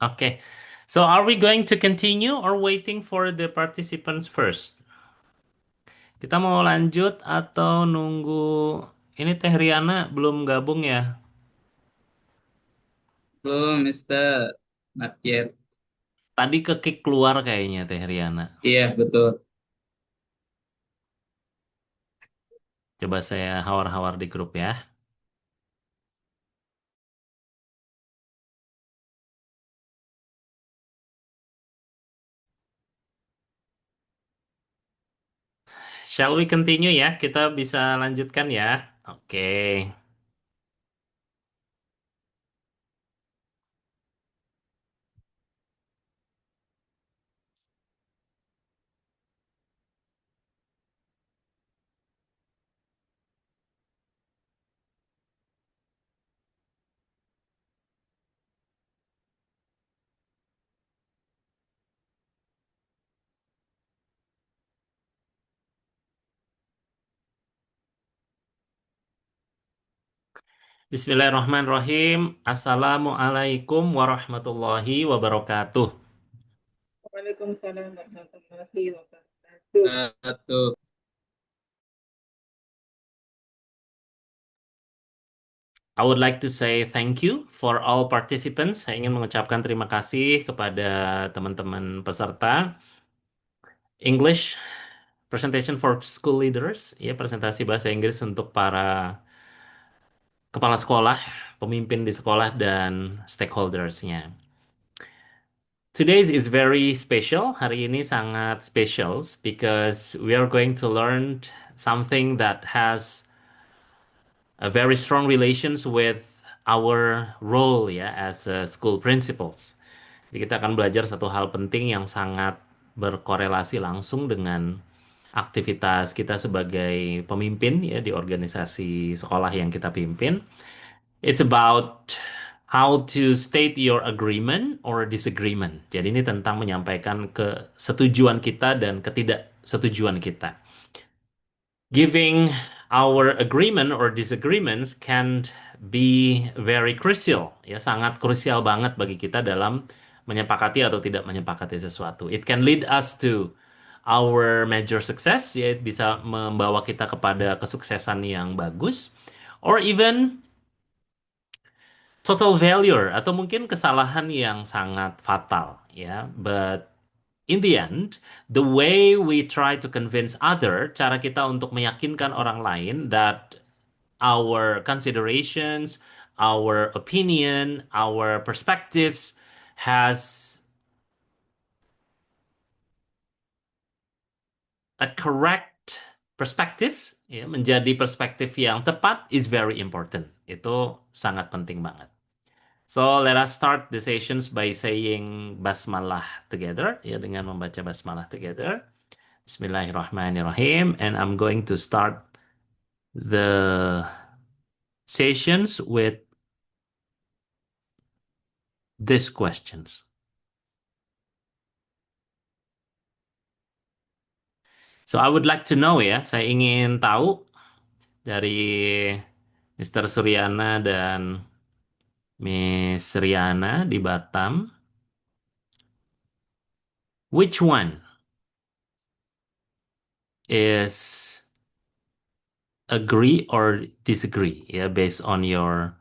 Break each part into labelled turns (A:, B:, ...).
A: Okay. So are we going to continue or waiting for the participants first? Kita mau lanjut atau nunggu ini Teh Riana belum gabung ya?
B: Belum, Mister. Not yet.
A: Tadi ke kick keluar kayaknya Teh Riana.
B: Iya, betul.
A: Coba saya hawar-hawar di grup ya. Shall we continue ya? Kita bisa lanjutkan ya. Oke. Bismillahirrahmanirrahim. Assalamualaikum warahmatullahi wabarakatuh.
C: Waalaikumsalam warahmatullahi wabarakatuh.
B: Tuh.
A: I would like to say thank you for all participants. Saya ingin mengucapkan terima kasih kepada teman-teman peserta English Presentation for School Leaders, ya presentasi bahasa Inggris untuk para kepala sekolah, pemimpin di sekolah dan stakeholders-nya. Today is very special. Hari ini sangat special because we are going to learn something that has a very strong relations with our role ya as school principals. Jadi kita akan belajar satu hal penting yang sangat berkorelasi langsung dengan aktivitas kita sebagai pemimpin ya di organisasi sekolah yang kita pimpin. It's about how to state your agreement or disagreement. Jadi ini tentang menyampaikan kesetujuan kita dan ketidaksetujuan kita. Giving our agreement or disagreements can be very crucial, ya sangat krusial banget bagi kita dalam menyepakati atau tidak menyepakati sesuatu. It can lead us to our major success, ya bisa membawa kita kepada kesuksesan yang bagus, or even total failure atau mungkin kesalahan yang sangat fatal, ya. But in the end, the way we try to convince other, cara kita untuk meyakinkan orang lain that our considerations, our opinion, our perspectives has a correct perspective, ya, menjadi perspektif yang tepat is very important. Itu sangat penting banget. So let us start the sessions by saying basmalah together, ya dengan membaca basmalah together. Bismillahirrahmanirrahim. And I'm going to start the sessions with these questions. So I would like to know ya, saya ingin tahu dari Mr. Suryana dan Miss Riana di Batam, which one is agree or disagree ya based on your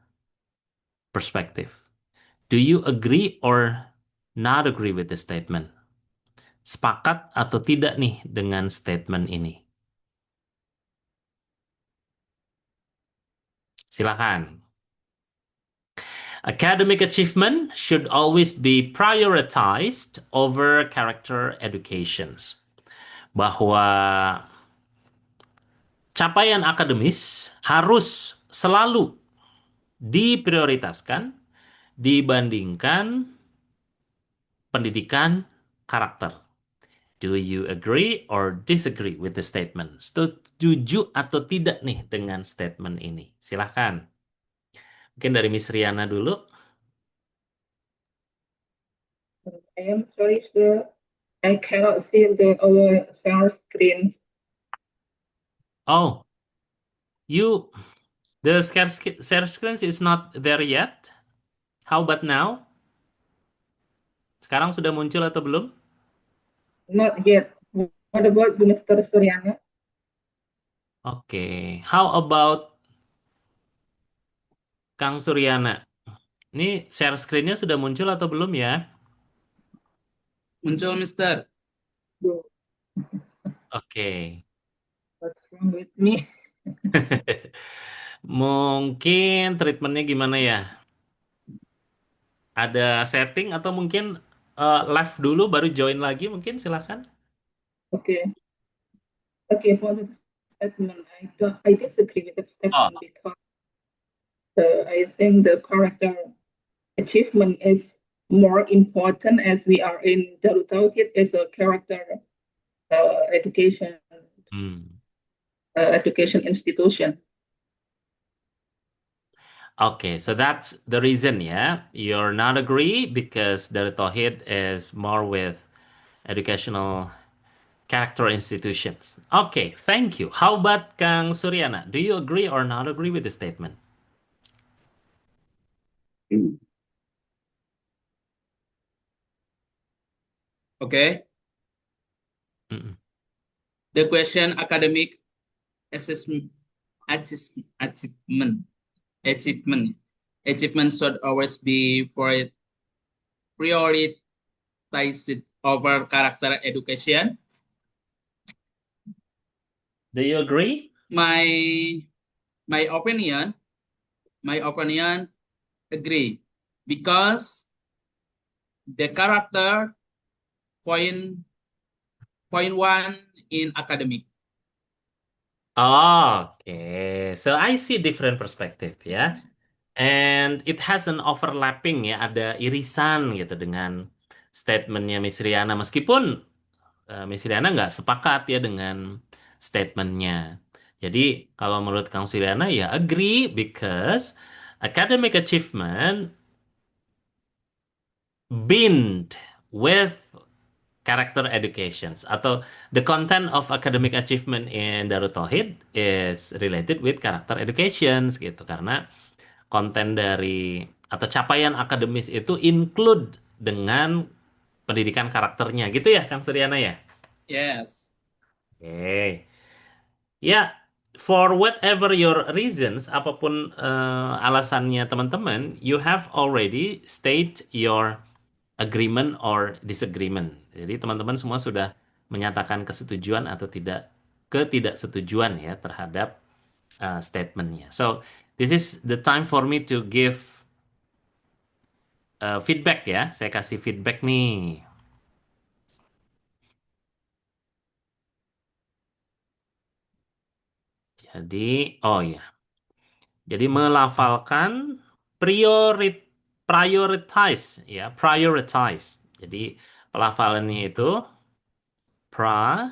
A: perspective. Do you agree or not agree with the statement? Sepakat atau tidak nih dengan statement ini? Silakan. Academic achievement should always be prioritized over character educations. Bahwa capaian akademis harus selalu diprioritaskan dibandingkan pendidikan karakter. Do you agree or disagree with the statement? Setuju atau tidak nih dengan statement ini? Silahkan. Mungkin dari Miss Riana dulu.
C: I am sorry, sir. I cannot see our share screen.
A: Oh, you, the share screen is not there yet. How about now? Sekarang sudah muncul atau belum?
C: Not yet. What about Mr. Suryana?
A: Oke. How about Kang Suryana? Ini share screen-nya sudah muncul atau belum ya?
B: Muncul, Mister.
C: Bro,
A: Oke.
C: what's wrong with me?
A: Mungkin treatmentnya gimana ya? Ada setting atau mungkin live dulu baru join lagi mungkin silakan.
C: Okay. Okay, for the statement, I disagree with the
A: Oh,
C: statement because I think the character achievement is more important as we are in Darut Tauhid as a character education
A: hmm.
C: education institution.
A: Okay, so that's the reason, yeah. You're not agree because the Tauhid is more with educational character institutions. Okay, thank you. How about Kang Suryana? Do you agree or not agree with the statement?
B: Oke.
A: Mm-mm.
B: The question academic assessment achievement achievement achievement should always be prioritized over character education.
A: Do you agree?
B: My my opinion, my opinion agree because the character point point one in academic.
A: Okay, so I see different perspective ya. And it has an overlapping ya, ada irisan gitu dengan statementnya Miss Riana. Meskipun Miss Riana nggak sepakat ya dengan statementnya. Jadi kalau menurut Kang Siriana ya agree because academic achievement bind with character educations atau the content of academic achievement in Darut Tauhid is related with character educations gitu karena konten dari atau capaian akademis itu include dengan pendidikan karakternya gitu ya Kang Suryana ya.
B: Yes.
A: Oke. Ya, for whatever your reasons, apapun alasannya teman-teman, you have already state your agreement or disagreement. Jadi teman-teman semua sudah menyatakan kesetujuan atau ketidaksetujuan ya terhadap statementnya. So, this is the time for me to give feedback ya. Saya kasih feedback nih. Jadi, oh ya. Jadi melafalkan priorit prioritize ya, prioritize. Jadi pelafalannya itu pra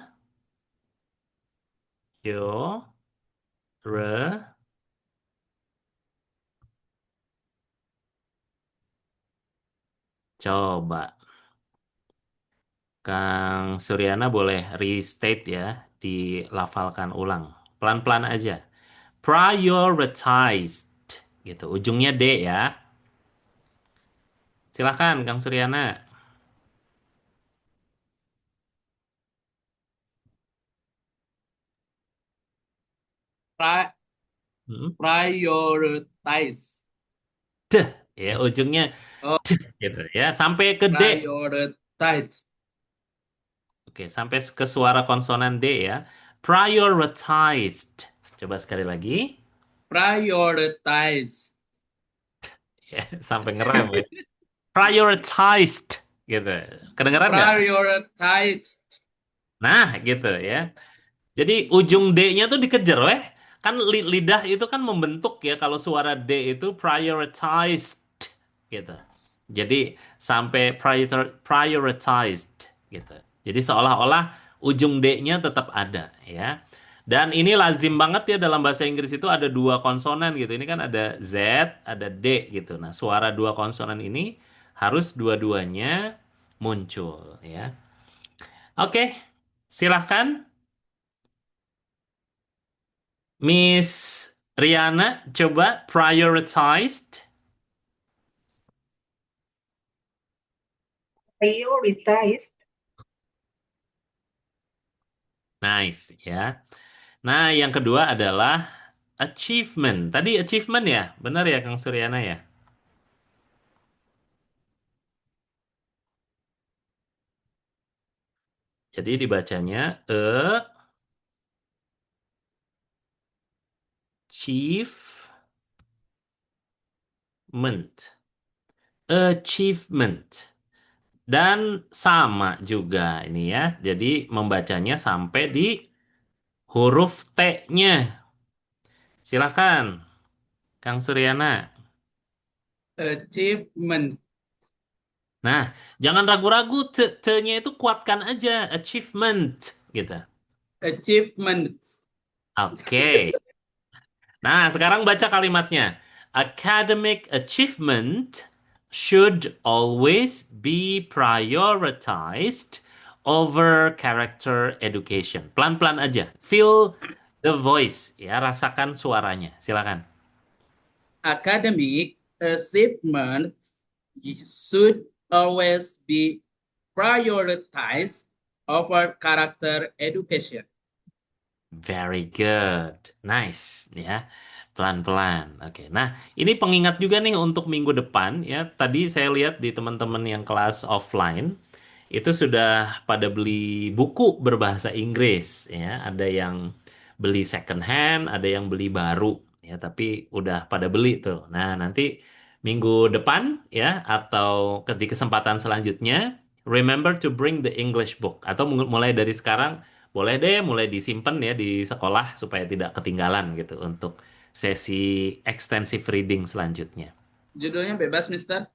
A: yo re coba Kang Suryana boleh restate ya, dilafalkan ulang. Pelan-pelan aja. Prioritized gitu. Ujungnya D ya. Silakan Kang Suryana.
B: Pri-
A: Hmm.
B: prioritize.
A: Deh ya ujungnya
B: Oh,
A: deh gitu ya sampai ke D.
B: prioritize.
A: Oke, sampai ke suara konsonan D ya. Prioritized. Coba sekali lagi.
B: Prioritize.
A: Ya, sampai ngerem ya. Prioritized. Gitu. Kedengeran nggak?
B: Prioritize.
A: Nah, gitu ya. Jadi ujung D-nya tuh dikejar weh. Kan lidah itu kan membentuk ya kalau suara D itu prioritized gitu. Jadi sampai prioritized gitu. Jadi seolah-olah ujung D-nya tetap ada ya. Dan ini lazim banget ya dalam bahasa Inggris itu ada dua konsonan gitu. Ini kan ada Z, ada D gitu. Nah, suara dua konsonan ini harus dua-duanya muncul ya. Oke, silahkan Miss Riana, coba prioritized.
C: Prioritized.
A: Nice, ya. Nah, yang kedua adalah achievement. Tadi achievement ya? Benar ya, Kang Suryana ya? Jadi dibacanya achievement. Achievement. Dan sama juga ini ya. Jadi membacanya sampai di huruf T-nya. Silakan, Kang Suryana.
B: Achievement.
A: Nah, jangan ragu-ragu, T-nya itu kuatkan aja, achievement, gitu.
B: Achievement.
A: Oke. Nah, sekarang baca kalimatnya. Academic achievement should always be prioritized over character education. Pelan-pelan aja. Feel the voice, ya, rasakan suaranya. Silakan.
B: Academic achievements should always be prioritized over character education.
A: Very good. Nice, ya. Pelan-pelan. Oke. Nah, ini pengingat juga nih untuk minggu depan ya. Tadi saya lihat di teman-teman yang kelas offline itu sudah pada beli buku berbahasa Inggris ya. Ada yang beli second hand, ada yang beli baru ya, tapi udah pada beli tuh. Nah, nanti minggu depan ya atau di kesempatan selanjutnya remember to bring the English book atau mulai dari sekarang boleh deh mulai disimpan ya di sekolah supaya tidak ketinggalan gitu untuk sesi extensive reading selanjutnya.
B: Judulnya bebas, Mister.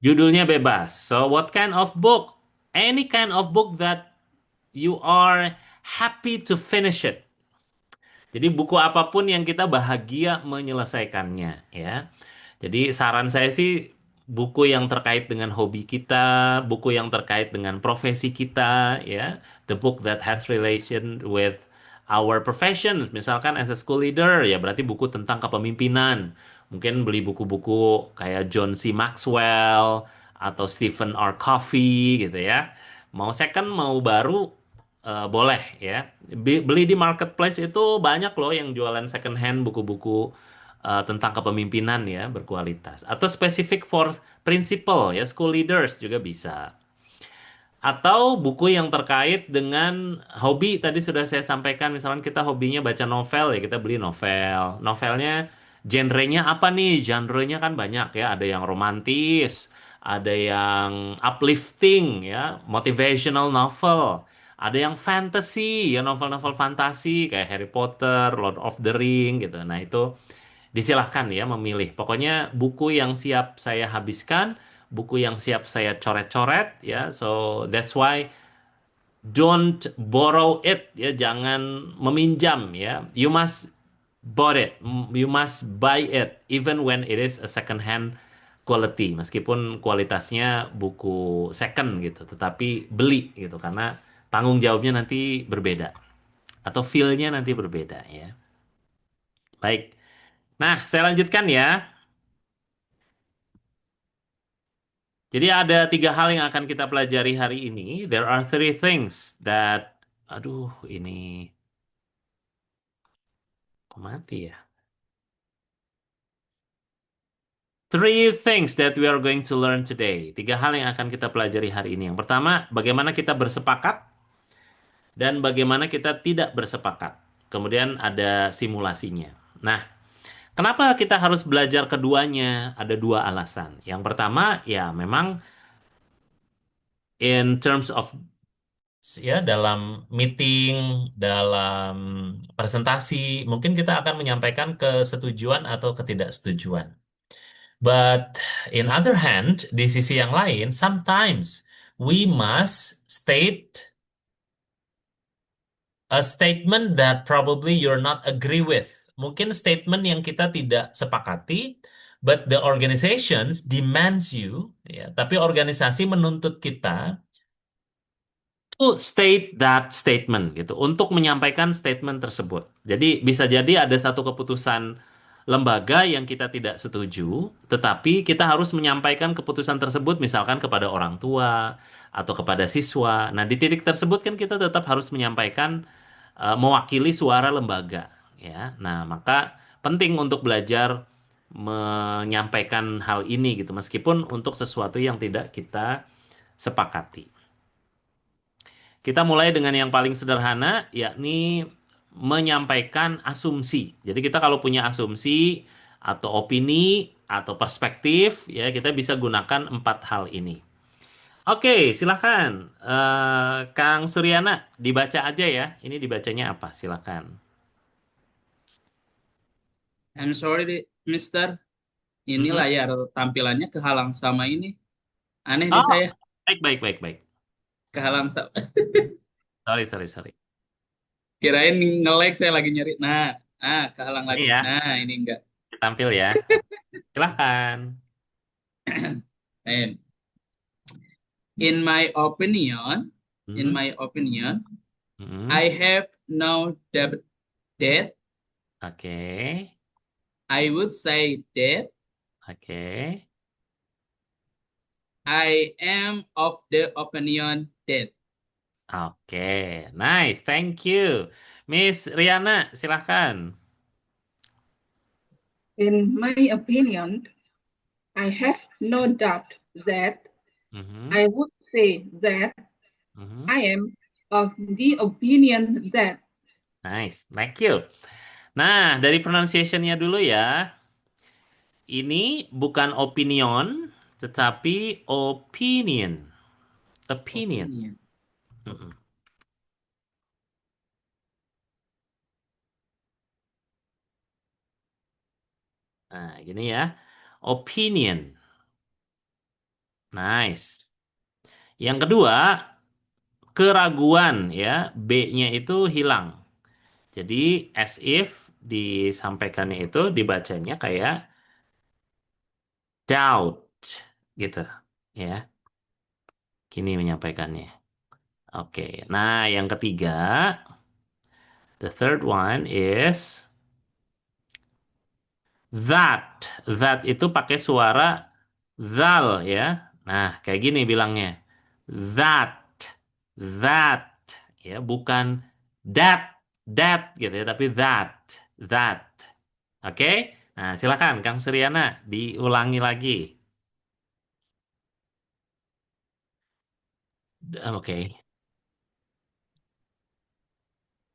A: Judulnya bebas. So what kind of book? Any kind of book that you are happy to finish it. Jadi buku apapun yang kita bahagia menyelesaikannya ya. Jadi saran saya sih buku yang terkait dengan hobi kita, buku yang terkait dengan profesi kita ya. The book that has relation with our profession. Misalkan as a school leader ya berarti buku tentang kepemimpinan. Mungkin beli buku-buku kayak John C. Maxwell atau Stephen R. Covey gitu ya. Mau second mau baru boleh ya. Beli di marketplace itu banyak loh yang jualan second hand buku-buku tentang kepemimpinan ya berkualitas. Atau spesifik for principal ya school leaders juga bisa. Atau buku yang terkait dengan hobi tadi sudah saya sampaikan misalkan kita hobinya baca novel ya kita beli novel. Novelnya genrenya apa nih? Genrenya kan banyak ya, ada yang romantis, ada yang uplifting ya, motivational novel, ada yang fantasy ya novel-novel fantasi kayak Harry Potter, Lord of the Ring gitu. Nah, itu disilahkan ya memilih. Pokoknya buku yang siap saya habiskan, buku yang siap saya coret-coret ya. So that's why don't borrow it ya, jangan meminjam ya. You must bought it. You must buy it even when it is a second hand quality. Meskipun kualitasnya buku second gitu, tetapi beli gitu karena tanggung jawabnya nanti berbeda atau feel-nya nanti berbeda ya. Baik. Nah, saya lanjutkan ya. Jadi ada tiga hal yang akan kita pelajari hari ini. There are three things that, aduh, ini kok mati ya? Three things that we are going to learn today. Tiga hal yang akan kita pelajari hari ini. Yang pertama, bagaimana kita bersepakat dan bagaimana kita tidak bersepakat. Kemudian ada simulasinya. Nah, kenapa kita harus belajar keduanya? Ada dua alasan. Yang pertama, ya memang in terms of ya dalam meeting, dalam presentasi, mungkin kita akan menyampaikan kesetujuan atau ketidaksetujuan. But in other hand, di sisi yang lain, sometimes we must state a statement that probably you're not agree with. Mungkin statement yang kita tidak sepakati, but the organizations demands you, ya, tapi organisasi menuntut kita to state that statement gitu untuk menyampaikan statement tersebut. Jadi bisa jadi ada satu keputusan lembaga yang kita tidak setuju, tetapi kita harus menyampaikan keputusan tersebut misalkan kepada orang tua atau kepada siswa. Nah, di titik tersebut kan kita tetap harus menyampaikan mewakili suara lembaga, ya. Nah, maka penting untuk belajar menyampaikan hal ini gitu, meskipun untuk sesuatu yang tidak kita sepakati. Kita mulai dengan yang paling sederhana, yakni menyampaikan asumsi. Jadi kita kalau punya asumsi atau opini atau perspektif, ya kita bisa gunakan empat hal ini. Oke, silakan. Kang Suryana, dibaca aja ya. Ini dibacanya apa? Silakan.
B: I'm sorry, Mister. Ini
A: Mhm.
B: layar tampilannya kehalang sama ini. Aneh di
A: Oh,
B: saya.
A: baik, baik, baik, baik.
B: Kehalang sama.
A: Sorry, sorry, sorry.
B: Kirain nge-lag saya lagi nyari. Nah, kehalang
A: Ini
B: lagi.
A: ya,
B: Nah, ini enggak.
A: tampil ya. Silahkan.
B: Eh, In my opinion, in
A: Hmm,
B: my opinion,
A: hmm.
B: I have no doubt that
A: Oke,
B: I would say that
A: oke,
B: I am of the opinion that.
A: oke. Nice, thank you. Miss Riana, silahkan.
C: In my opinion, I have no doubt that
A: Mhm,
C: I would say that
A: mhm.
C: I am of the opinion that.
A: Nice, thank you. Nah, dari pronunciation-nya dulu ya. Ini bukan opinion, tetapi opinion. Opinion.
B: Opinion.
A: Mm-mm. Nah, gini ya. Opinion. Nice. Yang kedua, keraguan ya. B-nya itu hilang. Jadi as if disampaikannya itu dibacanya kayak doubt gitu ya. Gini menyampaikannya. Oke. Nah, yang ketiga, the third one is that. That itu pakai suara zal ya. Nah, kayak gini bilangnya. That. That. Ya, bukan that gitu ya, tapi that. That. Oke? Nah, silakan Kang Suryana diulangi lagi. Oke.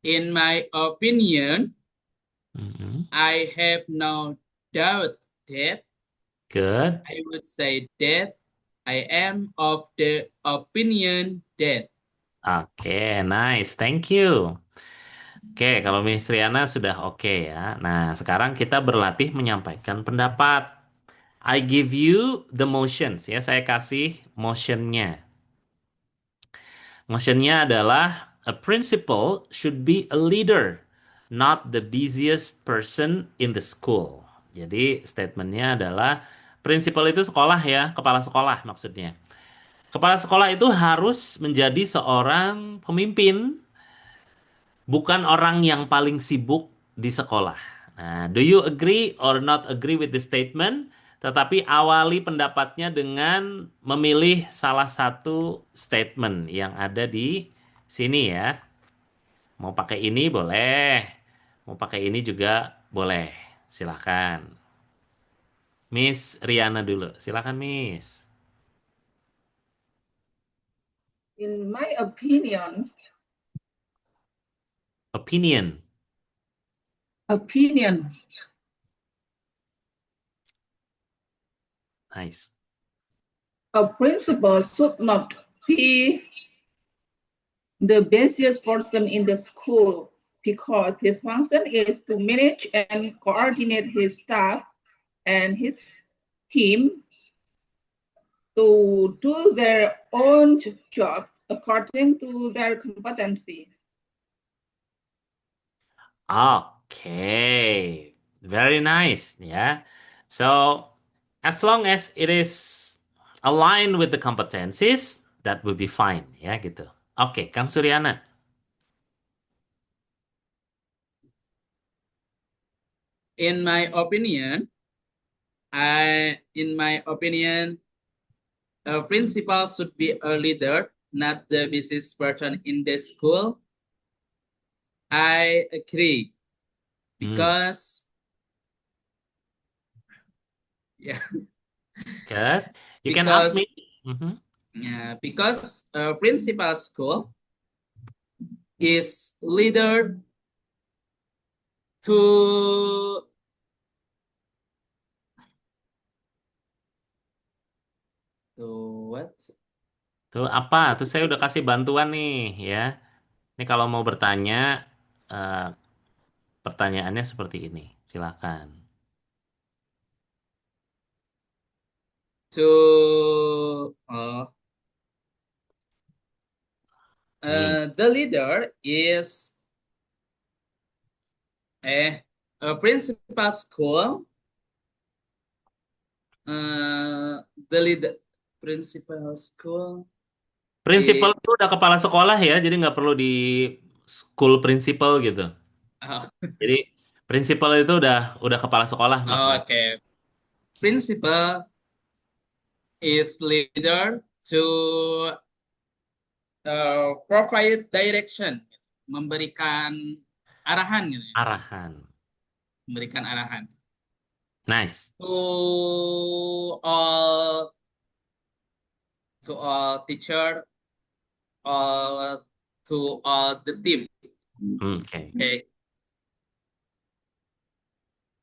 B: In my opinion,
A: Mhm.
B: I have no doubt that
A: Good.
B: I would say that I am of the opinion that.
A: Oke, nice. Thank you. Oke, kalau Miss Riana sudah oke ya. Nah, sekarang kita berlatih menyampaikan pendapat. I give you the motions ya. Saya kasih motionnya. Motionnya adalah a principal should be a leader, not the busiest person in the school. Jadi statementnya adalah principal itu sekolah ya, kepala sekolah maksudnya. Kepala sekolah itu harus menjadi seorang pemimpin, bukan orang yang paling sibuk di sekolah. Nah, do you agree or not agree with the statement? Tetapi awali pendapatnya dengan memilih salah satu statement yang ada di sini ya. Mau pakai ini boleh, mau pakai ini juga boleh. Silahkan. Miss Riana dulu. Silahkan Miss.
C: In my opinion,
A: Opinion.
C: opinion,
A: Nice.
C: a principal should not be the busiest person in the school because his function is to manage and coordinate his staff and his team to do their own jobs according to their competency.
A: Okay, very nice. Yeah. So, as long as it is aligned with the competencies, that will be fine. Ya, gitu. Oke, Kang Suryana.
B: In my opinion, a principal should be a leader, not the business person in the school. I agree
A: Hmm.
B: because yeah,
A: Because you can ask
B: because
A: me. Mhm.
B: because a principal school is leader to what?
A: Tuh apa? Tuh saya udah kasih bantuan nih ya. Ini kalau mau bertanya, eh, pertanyaannya seperti ini. Silakan.
B: To
A: Nih,
B: the leader is a principal school. The leader principal school
A: prinsipal
B: is
A: itu udah kepala sekolah ya, jadi nggak perlu di school principal gitu.
B: oh,
A: Jadi prinsipal itu udah kepala sekolah maknanya.
B: okay. Principal is leader to provide direction, memberikan arahan gitu ya,
A: Arahan.
B: memberikan arahan
A: Nice.
B: all to all teacher, all to all the team.
A: Oke.
B: Okay,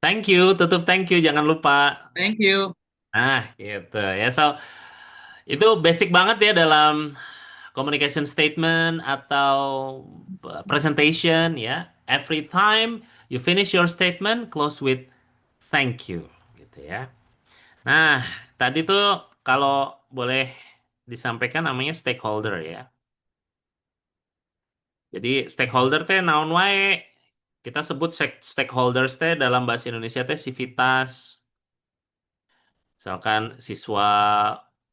A: Thank you, tutup thank you, jangan lupa.
B: thank you.
A: Nah, gitu ya. So, itu basic banget ya dalam communication statement atau presentation ya. Every time you finish your statement, close with thank you, gitu ya. Nah, tadi tuh kalau boleh disampaikan namanya stakeholder ya. Jadi stakeholder teh naon wae. Kita sebut stakeholders teh dalam bahasa Indonesia teh sivitas. Misalkan siswa,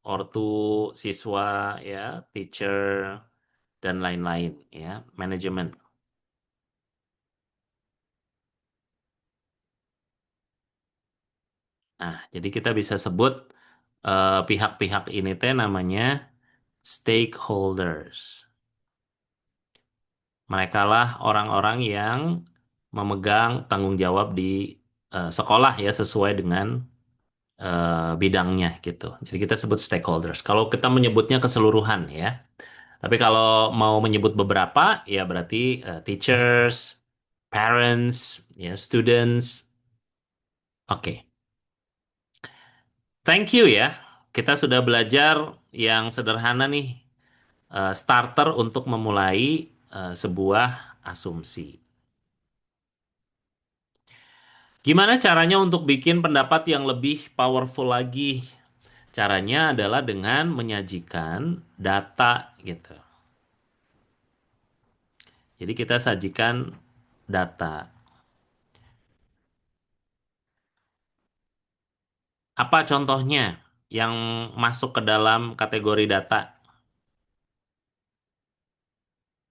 A: ortu, siswa ya, teacher dan lain-lain ya, manajemen. Nah, jadi kita bisa sebut pihak-pihak ini teh namanya stakeholders. Mereka lah orang-orang yang memegang tanggung jawab di sekolah ya sesuai dengan bidangnya gitu. Jadi kita sebut stakeholders. Kalau kita menyebutnya keseluruhan ya. Tapi kalau mau menyebut beberapa ya berarti teachers, parents, ya students. Oke. Thank you ya. Kita sudah belajar yang sederhana nih, starter untuk memulai sebuah asumsi. Gimana caranya untuk bikin pendapat yang lebih powerful lagi? Caranya adalah dengan menyajikan data gitu. Jadi kita sajikan data. Apa contohnya yang masuk ke dalam kategori data?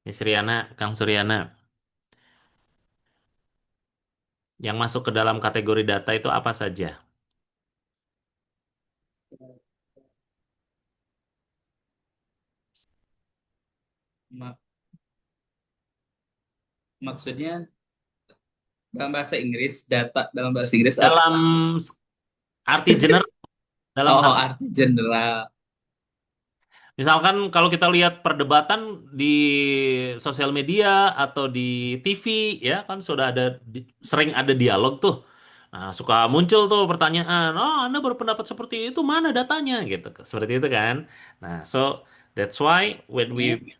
A: Miss Riana, Kang Suryana, yang masuk ke dalam kategori data itu apa saja?
B: Ma- Maksudnya dalam bahasa Inggris, data dalam bahasa Inggris apa?
A: Dalam s- arti general, dalam
B: Oh,
A: arti
B: arti general.
A: misalkan kalau kita lihat perdebatan di sosial media atau di TV ya kan sudah ada sering ada dialog tuh. Nah, suka muncul tuh pertanyaan, "Oh, Anda berpendapat seperti itu, mana datanya?" gitu. Seperti itu kan. Nah, so that's why when we
B: Ya.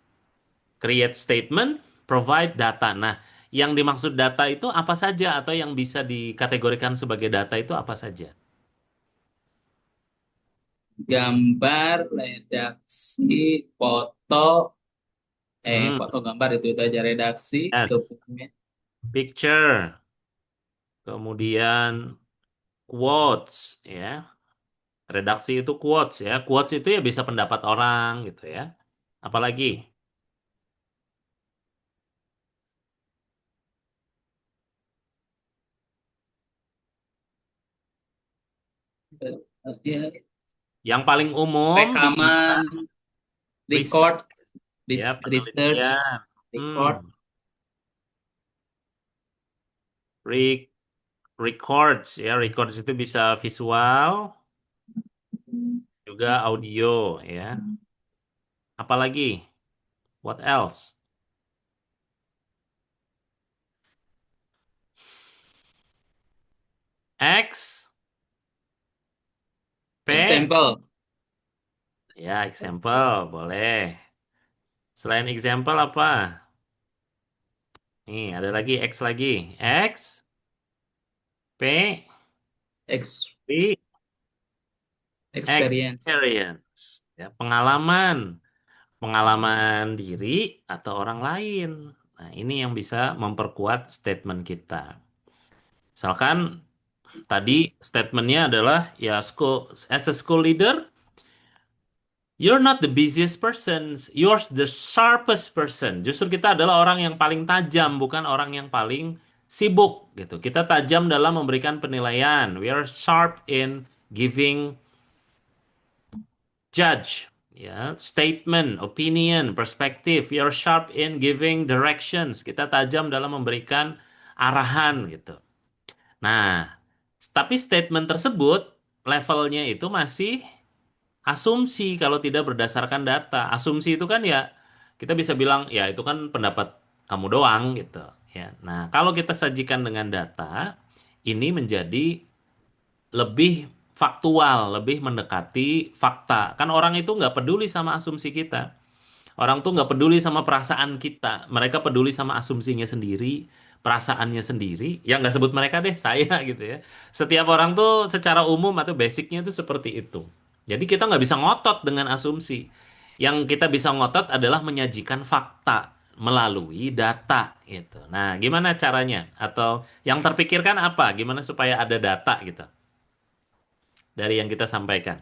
A: create statement, provide data. Nah, yang dimaksud data itu apa saja atau yang bisa dikategorikan sebagai data itu apa saja?
B: Gambar, redaksi,
A: Hmm,
B: foto gambar itu aja redaksi,
A: yes.
B: dokumen.
A: Picture, kemudian quotes, ya. Redaksi itu quotes, ya. Quotes itu ya bisa pendapat orang, gitu ya. Apalagi
B: Ya,
A: Yang paling umum di kita
B: rekaman,
A: research,
B: record,
A: ya,
B: research,
A: penelitian.
B: record,
A: Re- Records, ya, records itu bisa visual, juga audio, ya. Apalagi? What else? X, P,
B: example,
A: ya, example, boleh. Selain example apa? Nih, ada lagi X lagi. X, P,
B: ex,
A: P,
B: experience.
A: experience. Ya, pengalaman. Pengalaman diri atau orang lain. Nah, ini yang bisa memperkuat statement kita. Misalkan tadi statementnya adalah ya as a school leader, you're not the busiest person, you're the sharpest person. Justru kita adalah orang yang paling tajam, bukan orang yang paling sibuk gitu. Kita tajam dalam memberikan penilaian. We are sharp in giving judge, ya, statement, opinion, perspektif. We are sharp in giving directions. Kita tajam dalam memberikan arahan gitu. Nah, tapi statement tersebut levelnya itu masih asumsi kalau tidak berdasarkan data. Asumsi itu kan ya kita bisa bilang ya itu kan pendapat kamu doang gitu ya. Nah, kalau kita sajikan dengan data, ini menjadi lebih faktual, lebih mendekati fakta. Kan orang itu nggak peduli sama asumsi kita. Orang tuh nggak peduli sama perasaan kita. Mereka peduli sama asumsinya sendiri, perasaannya sendiri. Ya nggak sebut mereka deh, saya gitu ya. Setiap orang tuh secara umum atau basicnya tuh seperti itu. Jadi kita nggak bisa ngotot dengan asumsi. Yang kita bisa ngotot adalah menyajikan fakta melalui data gitu. Nah, gimana caranya? Atau yang terpikirkan apa? Gimana supaya ada data gitu dari yang kita sampaikan?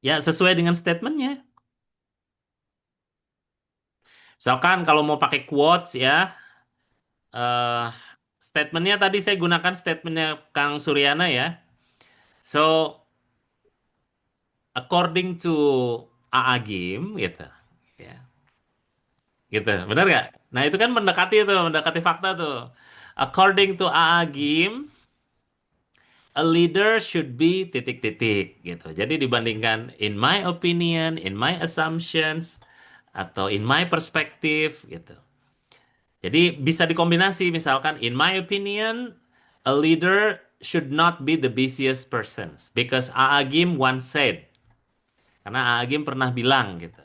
A: Ya, sesuai dengan statementnya. Misalkan kalau mau pakai quotes ya, eh statementnya tadi saya gunakan statementnya Kang Suryana ya. So, according to AA Gim gitu. Ya, gitu. Benar nggak? Nah, itu kan mendekati itu, mendekati fakta tuh. According to AA Gim, a leader should be titik-titik gitu. Jadi dibandingkan in my opinion, in my assumptions, atau in my perspective gitu. Jadi bisa dikombinasi misalkan in my opinion a leader should not be the busiest person because Aagim once said karena Aagim pernah bilang gitu.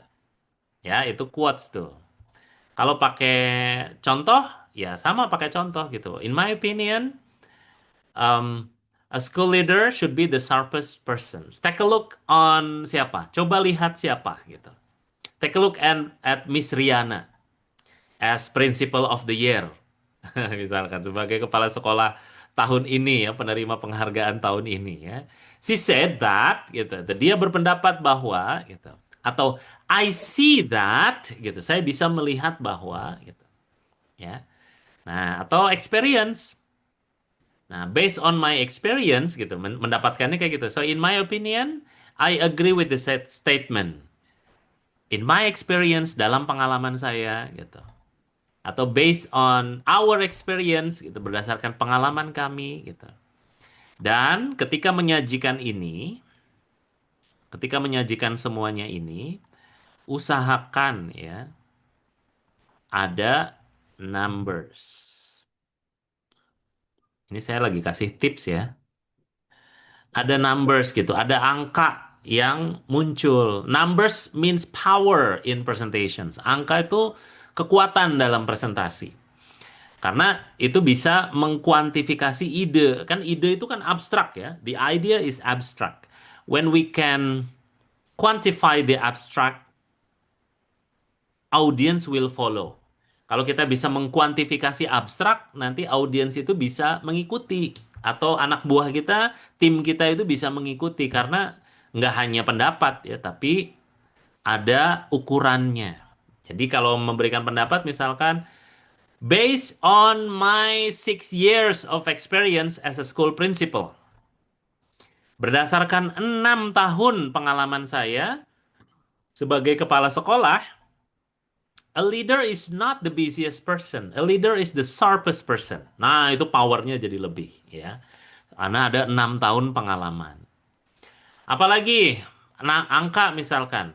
A: Ya, itu quotes tuh. Kalau pakai contoh ya sama pakai contoh gitu. In my opinion um, a school leader should be the sharpest person. Take a look on siapa? Coba lihat siapa gitu. Take a look at Miss Riana as principal of the year. Misalkan sebagai kepala sekolah tahun ini ya, penerima penghargaan tahun ini ya. She said that gitu. Dia berpendapat bahwa gitu. Atau I see that gitu. Saya bisa melihat bahwa gitu ya. Nah, atau experience. Nah, based on my experience gitu, mendapatkannya kayak gitu. So in my opinion, I agree with the statement. In my experience dalam pengalaman saya gitu. Atau based on our experience gitu berdasarkan pengalaman kami gitu. Dan ketika menyajikan semuanya ini, usahakan ya ada numbers. Ini saya lagi kasih tips ya. Ada numbers gitu, ada angka yang muncul. Numbers means power in presentations. Angka itu kekuatan dalam presentasi. Karena itu bisa mengkuantifikasi ide. Kan ide itu kan abstrak ya. The idea is abstract. When we can quantify the abstract, audience will follow. Kalau kita bisa mengkuantifikasi abstrak, nanti audiens itu bisa mengikuti. Atau anak buah kita, tim kita itu bisa mengikuti. Karena nggak hanya pendapat ya, tapi ada ukurannya. Jadi kalau memberikan pendapat misalkan Based on my 6 years of experience as a school principal, berdasarkan 6 tahun pengalaman saya sebagai kepala sekolah, a leader is not the busiest person. A leader is the sharpest person. Nah, itu powernya jadi lebih ya. Karena ada 6 tahun pengalaman. Apalagi, nah, angka misalkan.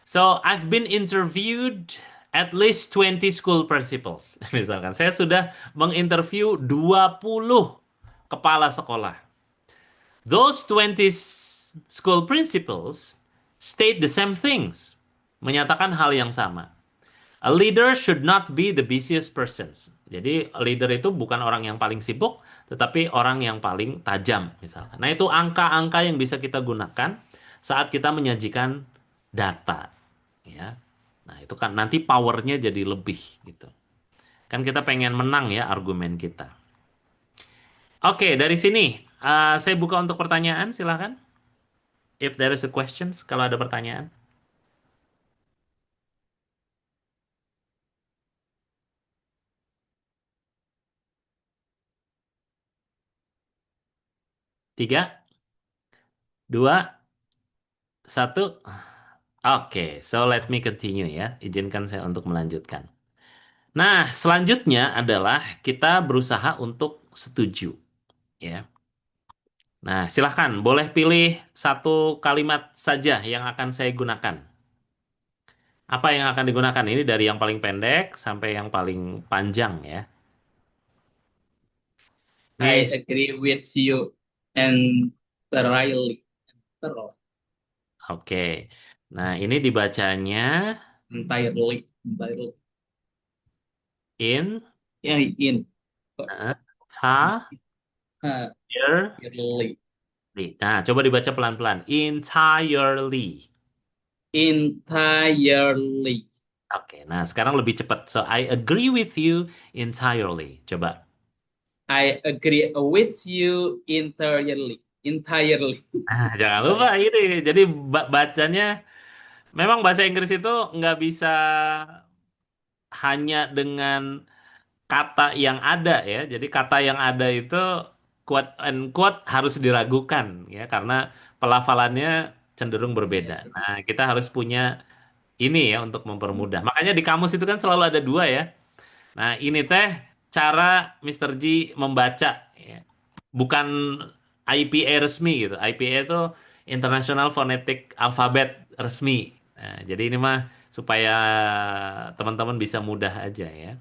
A: So, I've been interviewed at least 20 school principals. Misalkan, saya sudah menginterview 20 kepala sekolah. Those 20 school principals state the same things. Menyatakan hal yang sama. A leader should not be the busiest person. Jadi leader itu bukan orang yang paling sibuk, tetapi orang yang paling tajam misalkan. Nah, itu angka-angka yang bisa kita gunakan saat kita menyajikan data, ya. Nah, itu kan nanti powernya jadi lebih gitu. Kan kita pengen menang ya argumen kita. Oke, dari sini saya buka untuk pertanyaan, silakan. If there is a questions, kalau ada pertanyaan. Tiga, dua, satu. Oke, so let me continue ya. Izinkan saya untuk melanjutkan. Nah, selanjutnya adalah kita berusaha untuk setuju, ya. Nah, silahkan, boleh pilih satu kalimat saja yang akan saya gunakan. Apa yang akan digunakan? Ini dari yang paling pendek sampai yang paling panjang, ya.
B: I
A: Miss,
B: agree with you entirely.
A: oke. Nah, ini dibacanya
B: Entirely.
A: in,
B: Yeah, in.
A: entirely.
B: Uh, entirely.
A: Nah, coba dibaca pelan-pelan. Entirely.
B: Entirely.
A: Oke, nah sekarang lebih cepat. So, I agree with you entirely. Coba.
B: I agree with you entirely. Entirely.
A: Nah, jangan lupa ini. Jadi bacanya, memang bahasa Inggris itu nggak bisa hanya dengan kata yang ada ya. Jadi kata yang ada itu quote and quote harus diragukan ya karena pelafalannya cenderung berbeda.
B: Yes.
A: Nah, kita harus punya ini ya untuk mempermudah. Makanya di kamus itu kan selalu ada dua ya. Nah, ini teh cara Mr. G membaca ya. Bukan IPA resmi gitu. IPA itu International Phonetic Alphabet resmi. Nah, jadi ini mah supaya teman-teman bisa mudah aja ya.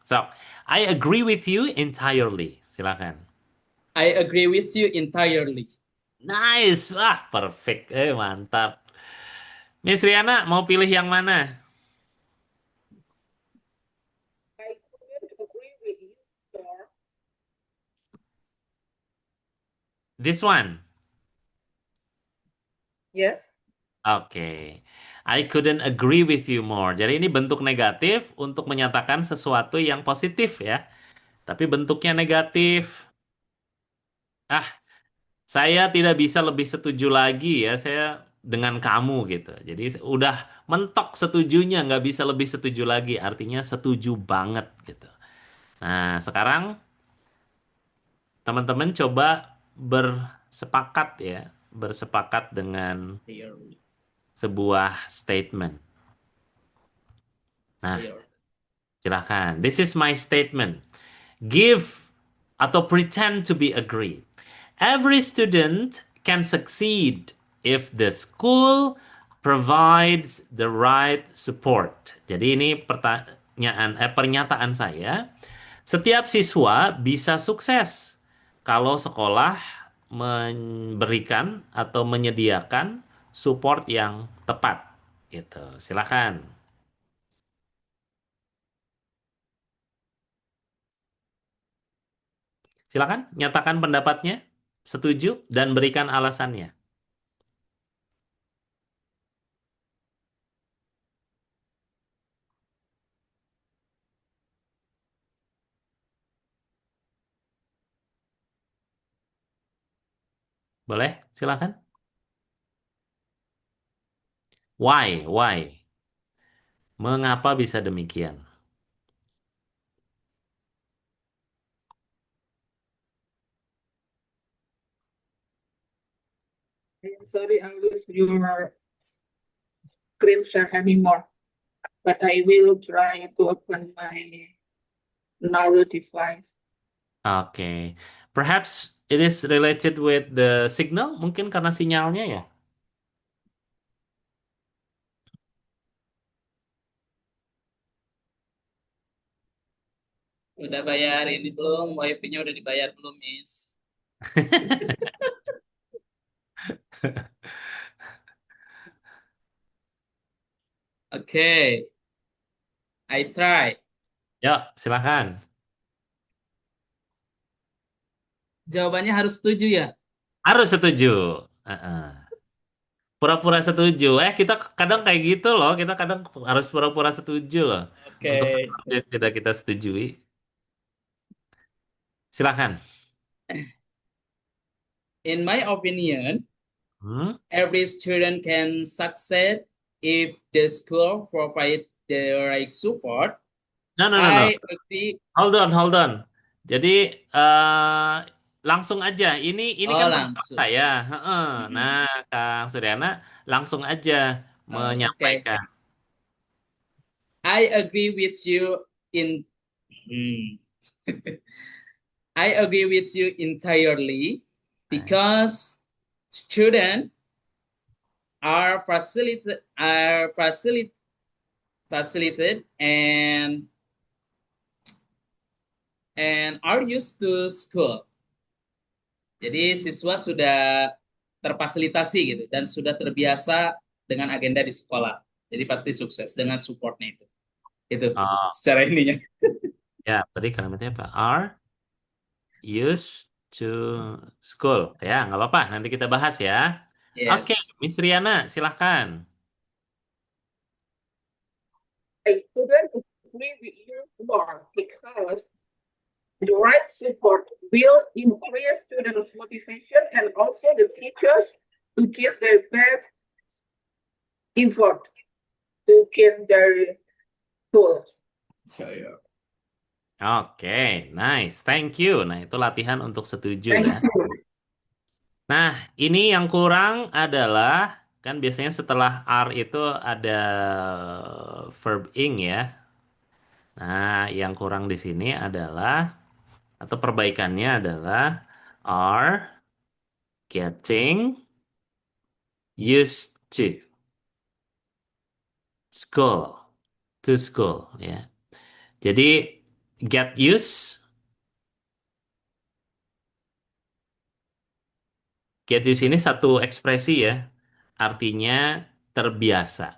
A: So, I agree with you entirely. Silakan.
B: I agree with you entirely.
A: Nice. Wah, perfect. Mantap. Miss Riana, mau pilih yang mana?
C: I couldn't agree with you more.
A: This one.
C: Yes.
A: Oke. I couldn't agree with you more. Jadi ini bentuk negatif untuk menyatakan sesuatu yang positif ya. Tapi bentuknya negatif. Ah, saya tidak bisa lebih setuju lagi ya. Saya dengan kamu gitu. Jadi udah mentok setujunya, nggak bisa lebih setuju lagi. Artinya setuju banget gitu. Nah, sekarang teman-teman coba bersepakat ya. Bersepakat dengan
B: Entirely.
A: sebuah statement. Nah,
B: Entirely.
A: silakan. This is my statement. Give atau pretend to be agree. Every student can succeed if the school provides the right support. Jadi ini pernyataan saya. Setiap siswa bisa sukses kalau sekolah memberikan atau menyediakan support yang tepat. Gitu. Silakan. Silakan nyatakan pendapatnya, setuju, dan berikan alasannya. Boleh? Silakan. Why? Why? Mengapa bisa demikian?
C: Sorry, I will use your screen share anymore, but I will try to open my Nano device.
A: Oke. Perhaps it is related with the signal, mungkin karena sinyalnya ya.
B: Udah bayar ini belum? Wifi-nya udah dibayar belum, Miss? Oke, I try.
A: Yuk, silakan.
B: Jawabannya harus setuju ya?
A: Harus setuju. Heeh. Pura-pura setuju. Kita kadang kayak gitu loh. Kita kadang harus pura-pura setuju loh. Untuk
B: Oke.
A: sesuatu yang tidak kita setujui. Silakan.
B: In my opinion,
A: Hmm?
B: every student can succeed if the school provide the right support.
A: No, no, no, no.
B: I agree.
A: Hold on, hold on. Jadi langsung aja. Ini
B: Oh,
A: kan pendapat
B: langsung.
A: saya. Heeh. Nah,
B: Mm-mm.
A: Kang Suryana langsung aja
B: Oke.
A: menyampaikan.
B: I agree with you in Hmm. I agree with you entirely
A: Nah,
B: because students are facilitated and are used to school. Jadi siswa sudah terfasilitasi gitu dan sudah terbiasa dengan agenda di sekolah. Jadi pasti sukses dengan supportnya itu. Itu
A: oh,
B: secara ininya.
A: ya, tadi kalimatnya apa? Are used to school. Ya, nggak apa-apa. Nanti kita bahas ya. Oke,
B: Yes.
A: Miss Riana, silahkan.
C: I couldn't agree with you more because the right support will increase students' motivation and also the teachers to give their best effort to get their goals.
B: So, yeah.
A: Oke, nice. Thank you. Nah, itu latihan untuk setuju
C: Thank
A: ya.
C: you.
A: Nah, ini yang kurang adalah kan biasanya setelah R itu ada verb ing ya. Nah, yang kurang di sini adalah atau perbaikannya adalah are getting used to school, to school ya. Jadi get used, get used ini satu ekspresi ya. Artinya terbiasa.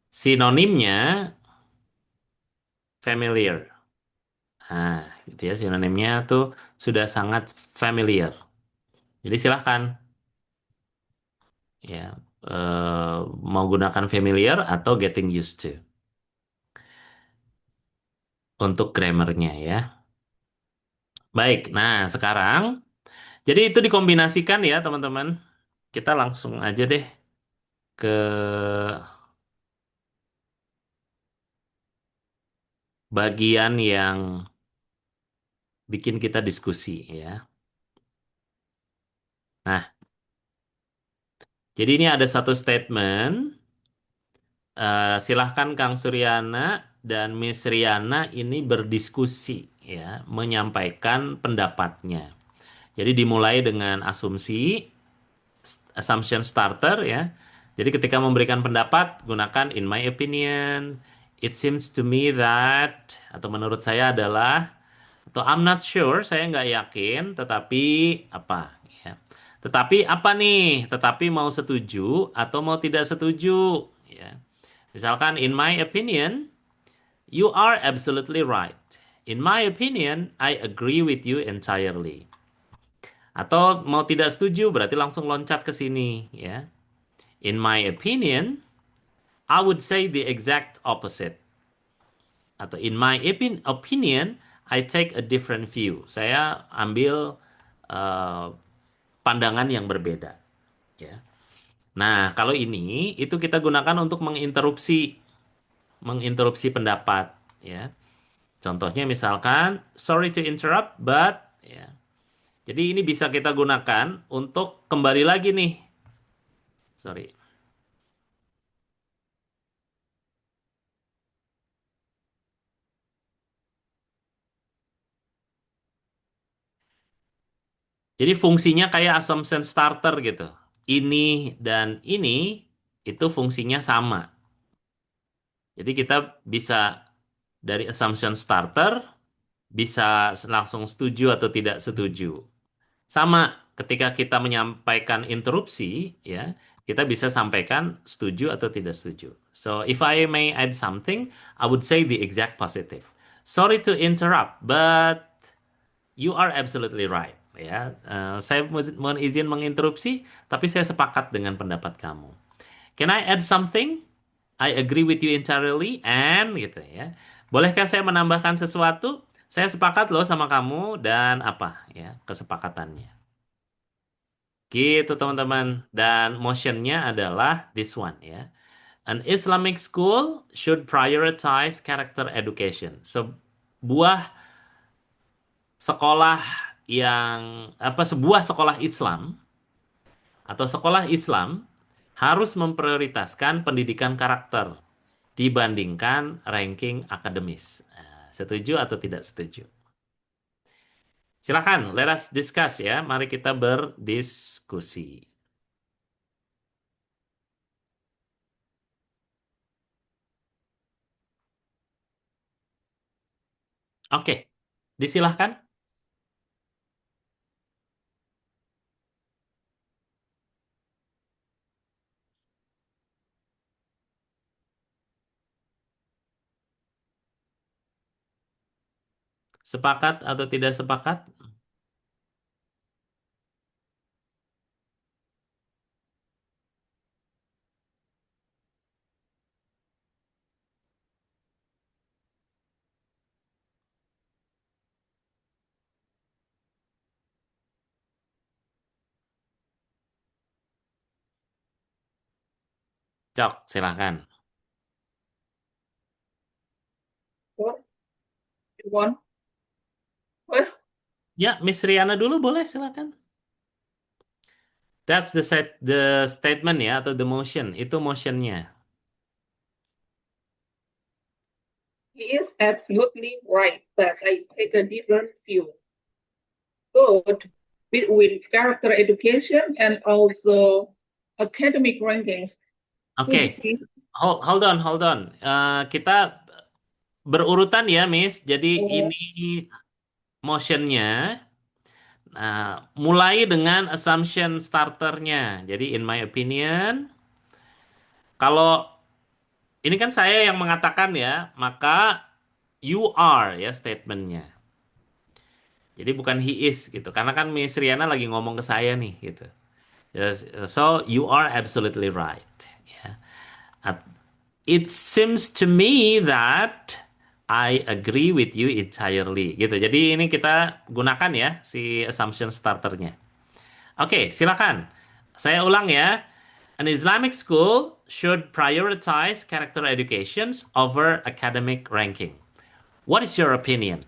A: Sinonimnya familiar. Nah, gitu ya sinonimnya tuh sudah sangat familiar. Jadi silahkan ya mau gunakan familiar atau getting used to untuk grammarnya ya. Baik, nah sekarang jadi itu dikombinasikan ya teman-teman. Kita langsung aja deh ke bagian yang bikin kita diskusi ya. Nah, jadi ini ada satu statement. Silahkan Kang Suryana dan Miss Riana ini berdiskusi ya, menyampaikan pendapatnya. Jadi dimulai dengan asumsi, assumption starter ya. Jadi ketika memberikan pendapat, gunakan in my opinion, it seems to me that, atau menurut saya adalah, atau I'm not sure, saya nggak yakin, tetapi apa ya. Tetapi apa nih? Tetapi mau setuju atau mau tidak setuju ya. Misalkan, in my opinion, you are absolutely right. In my opinion, I agree with you entirely. Atau mau tidak setuju, berarti langsung loncat ke sini, ya. In my opinion, I would say the exact opposite. Atau in my opinion, I take a different view. Saya ambil uh, pandangan yang berbeda, ya. Nah, kalau ini itu kita gunakan untuk menginterupsi pendapat, ya. Contohnya misalkan, sorry to interrupt, but ya. Jadi ini bisa kita gunakan untuk kembali lagi nih Sorry. Jadi fungsinya kayak assumption starter gitu. Ini dan ini itu fungsinya sama. Jadi kita bisa dari assumption starter bisa langsung setuju atau tidak setuju. Sama ketika kita menyampaikan interupsi, ya, kita bisa sampaikan setuju atau tidak setuju. So, if I may add something, I would say the exact positive. Sorry to interrupt, but you are absolutely right. Ya, saya mohon izin menginterupsi, tapi saya sepakat dengan pendapat kamu. Can I add something? I agree with you entirely and gitu ya. Bolehkah saya menambahkan sesuatu? Saya sepakat loh sama kamu dan apa ya kesepakatannya. Gitu teman-teman. Dan motionnya adalah this one ya. An Islamic school should prioritize character education. Sebuah sekolah sebuah sekolah Islam atau sekolah Islam harus memprioritaskan pendidikan karakter dibandingkan ranking akademis. Setuju atau tidak setuju? Silakan, let us discuss ya. Mari kita berdiskusi. Oke, disilahkan. Sepakat atau tidak sepakat? Cok, silakan.
C: What you want first?
A: Ya, Miss Riana dulu boleh silakan. That's the statement ya atau the motion. Itu motionnya.
C: He is absolutely right, but I take a different view. Both between character education and also academic rankings
A: Oke,
C: should be
A: hold on. Kita berurutan ya, Miss. Jadi ini motionnya. Mulai dengan assumption starternya. Jadi in my opinion, kalau ini kan saya yang mengatakan ya, maka you are ya statementnya. Jadi bukan he is gitu. Karena kan Miss Riana lagi ngomong ke saya nih gitu. Yes, so you are absolutely right. Ya. At- It seems to me that I agree with you entirely gitu. Jadi ini kita gunakan ya si assumption starternya. Oke, silakan. Saya ulang ya. An Islamic school should prioritize character educations over academic ranking. What is your opinion?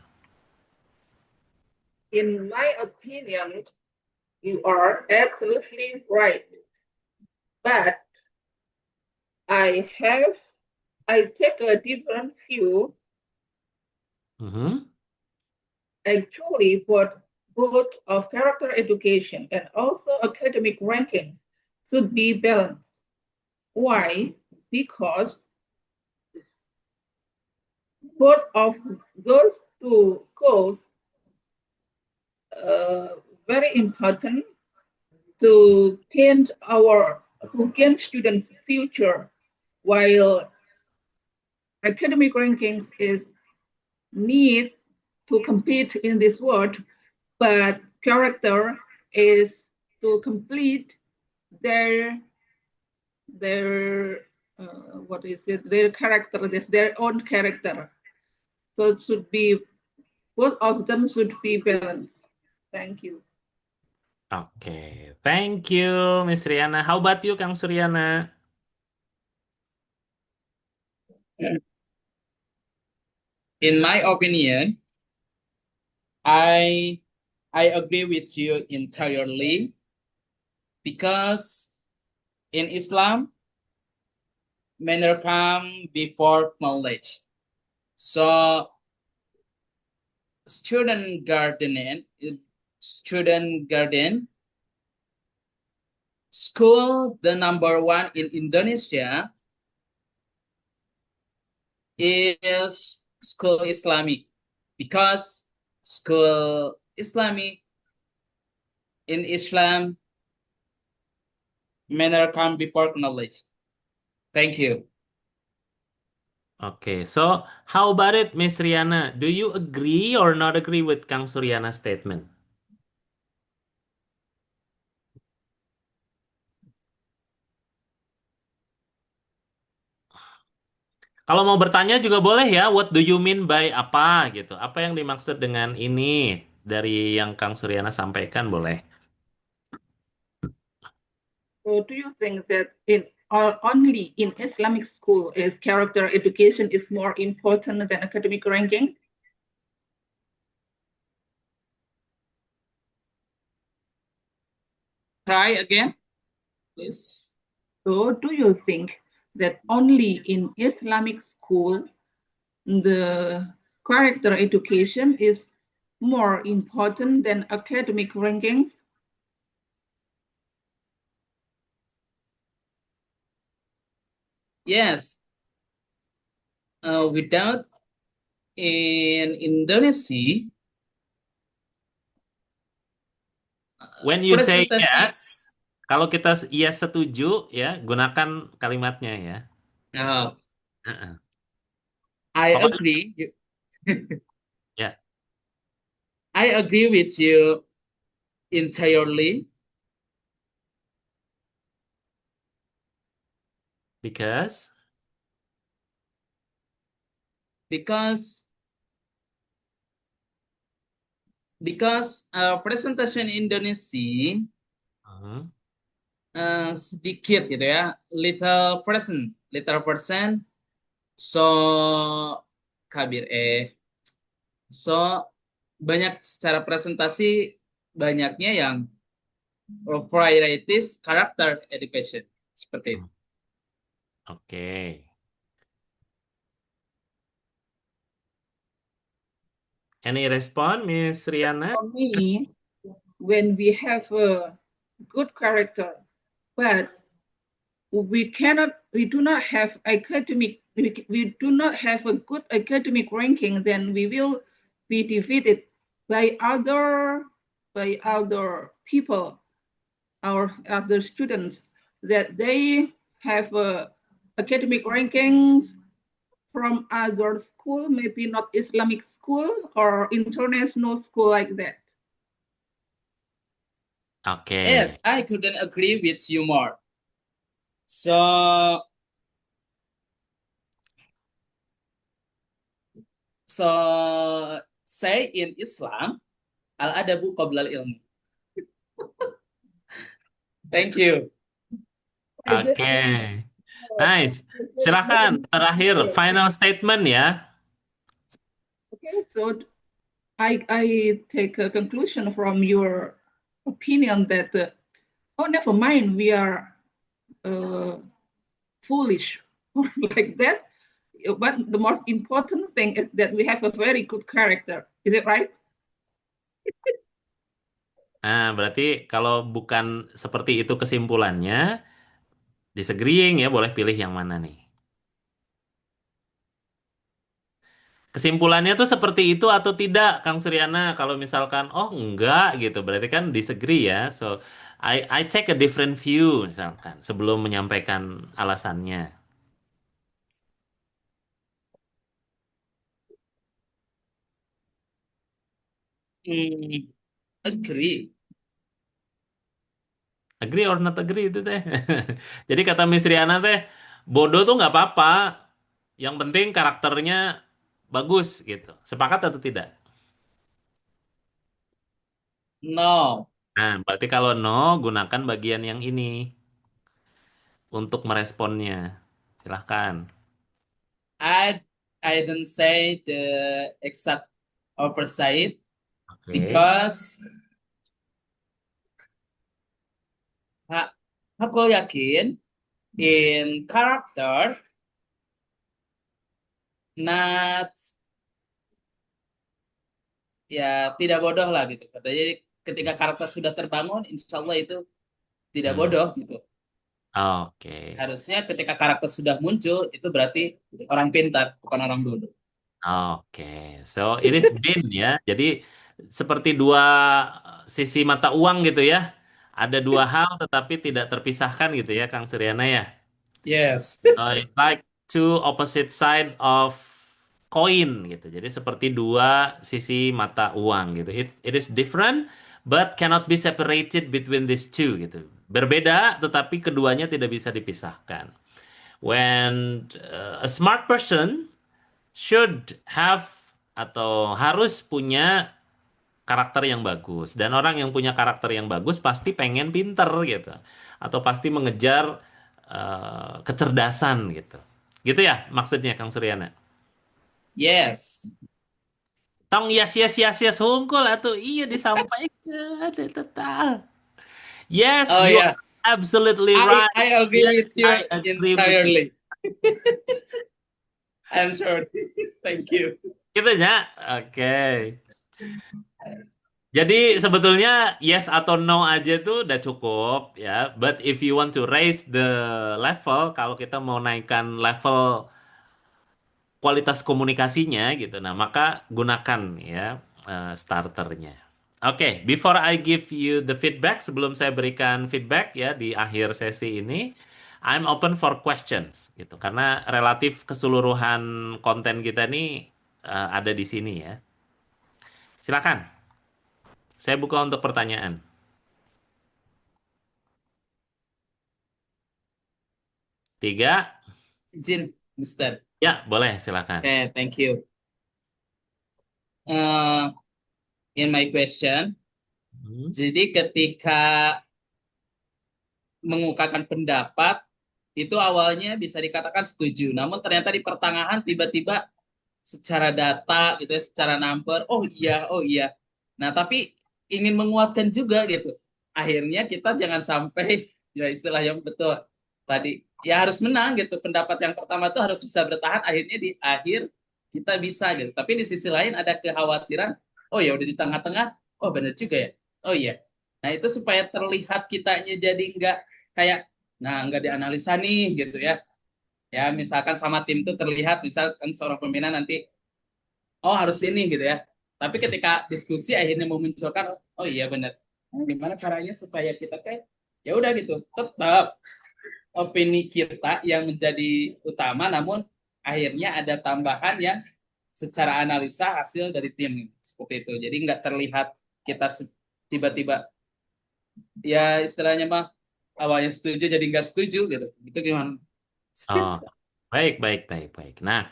C: in my opinion, you are absolutely right. But I take a different view.
A: Mhm.
C: Actually, both of character education and also academic rankings should be balanced. Why? Because both of those two goals very important to gain students' future, while academic rankings is need to compete in this world, but character is to complete their what is it, their character, their own character. So it should be both of them should be balanced. Thank you.
A: Oke, thank you, Miss Riana. How about you, Kang Suryana?
B: In my opinion, I I agree with you entirely because In Islam, manner come before knowledge. So student garden, student garden school, the number one in Indonesia is school Islamic, because school Islamic in Islam, manner come before knowledge. Thank you.
A: Okay, so how about it, Miss Riana? Do you agree or not agree with Kang Suryana's statement? Kalau mau bertanya juga boleh ya, what do you mean by apa gitu? Apa yang dimaksud dengan ini dari yang Kang Suryana sampaikan boleh.
C: So do you think that in only in Islamic school is character education is more important than academic ranking?
B: Try again, please.
C: So do you think that only in Islamic school the character education is more important than academic rankings?
B: Yes. Without in Indonesia,
A: When you say
B: presentasi.
A: yes, kalau kita yes setuju ya, gunakan kalimatnya ya. Heeh.
B: I
A: Pokoknya
B: agree.
A: ya,
B: I agree with you entirely,
A: because
B: because presentation Indonesia
A: Hmm,
B: sedikit gitu ya, little percent, so kabir so banyak secara presentasi, banyaknya yang priorities character education seperti itu.
A: oke. Any response, Miss Riana?
C: For me, when we have a good character, but we do not have we do not have a good academic ranking, then we will be defeated by other people, our other students, that they have academic rankings from other school, maybe not Islamic school or international school like that.
A: Oke.
B: Yes, I couldn't agree with you more. So say in Islam, al adabu qabla al ilmu. Thank you.
A: Oke. Nice. Silakan terakhir final statement ya.
C: Okay, so I take a conclusion from your opinion that oh, never mind, we are foolish like that. But the most important thing is that we have a very good character. Is it right?
A: Nah, berarti kalau bukan seperti itu kesimpulannya, disagreeing ya, boleh pilih yang mana nih? Kesimpulannya tuh seperti itu atau tidak, Kang Suryana? Kalau misalkan, oh enggak gitu, berarti kan disagree ya. So, I take a different view misalkan sebelum menyampaikan alasannya.
B: Agree.
A: Agree or not agree itu teh. Jadi kata Miss Riana teh, bodoh tuh nggak apa-apa. Yang penting karakternya bagus gitu. Sepakat atau tidak?
B: No,
A: Nah, berarti kalau no, gunakan bagian yang ini untuk meresponnya. Silahkan.
B: I I don't say the exact opposite,
A: Oke.
B: because Aku yakin in character not ya tidak bodoh lah gitu. Katanya ketika karakter sudah terbangun, insya Allah itu tidak
A: Hmm.
B: bodoh gitu.
A: Oke.
B: Harusnya ketika karakter sudah muncul, itu berarti orang pintar, bukan orang bodoh.
A: Oke, so it is bin ya. Jadi seperti dua sisi mata uang gitu ya. Ada dua hal tetapi tidak terpisahkan gitu ya, Kang Suryana ya.
B: Yes.
A: It's like two opposite side of coin gitu. Jadi seperti dua sisi mata uang gitu. It is different but cannot be separated between these two gitu. Berbeda tetapi keduanya tidak bisa dipisahkan. When a smart person should have atau harus punya karakter yang bagus dan orang yang punya karakter yang bagus pasti pengen pinter gitu atau pasti mengejar kecerdasan gitu ya maksudnya Kang Suryana.
B: Yes.
A: Tong yes yes yes yes hungkul atau iya disampaikan total. Yes,
B: Oh
A: you are
B: ya,
A: absolutely
B: I
A: right.
B: I agree
A: Yes,
B: with you
A: I agree with you.
B: entirely. I'm sorry. Thank you.
A: Gitu ya. Oke. Jadi sebetulnya yes atau no aja tuh udah cukup ya. But if you want to raise the level, kalau kita mau naikkan level kualitas komunikasinya gitu, nah maka gunakan ya starternya. Oke, before I give you the feedback, sebelum saya berikan feedback ya di akhir sesi ini, I'm open for questions gitu. Karena relatif keseluruhan konten kita ini ada di sini ya. Silakan, saya buka untuk pertanyaan. Tiga.
B: Izin, Mister.
A: Ya, boleh, silakan.
B: Thank you. Uh, in my question,
A: Hmm.
B: jadi ketika mengungkapkan pendapat itu awalnya bisa dikatakan setuju, namun ternyata di pertengahan tiba-tiba secara data gitu ya, secara number, oh iya. Nah, tapi ingin menguatkan juga gitu. Akhirnya kita jangan sampai ya istilah yang betul tadi ya harus menang gitu. Pendapat yang pertama itu harus bisa bertahan, akhirnya di akhir kita bisa gitu. Tapi di sisi lain ada kekhawatiran, oh ya udah di tengah-tengah, oh benar juga ya. Oh iya. Nah, itu supaya terlihat kitanya jadi nggak kayak nggak dianalisa nih gitu ya. Ya, misalkan sama tim itu terlihat misalkan seorang pembina nanti harus ini gitu ya. Tapi ketika diskusi akhirnya memunculkan oh iya benar. Nah, gimana caranya supaya kita kayak ya udah gitu tetap opini kita yang menjadi utama, namun akhirnya ada tambahan yang secara analisa hasil dari tim seperti itu. Jadi nggak terlihat kita tiba-tiba ya istilahnya mah awalnya setuju jadi nggak setuju gitu. Itu gimana?
A: Oh, baik, baik, baik, baik. Nah,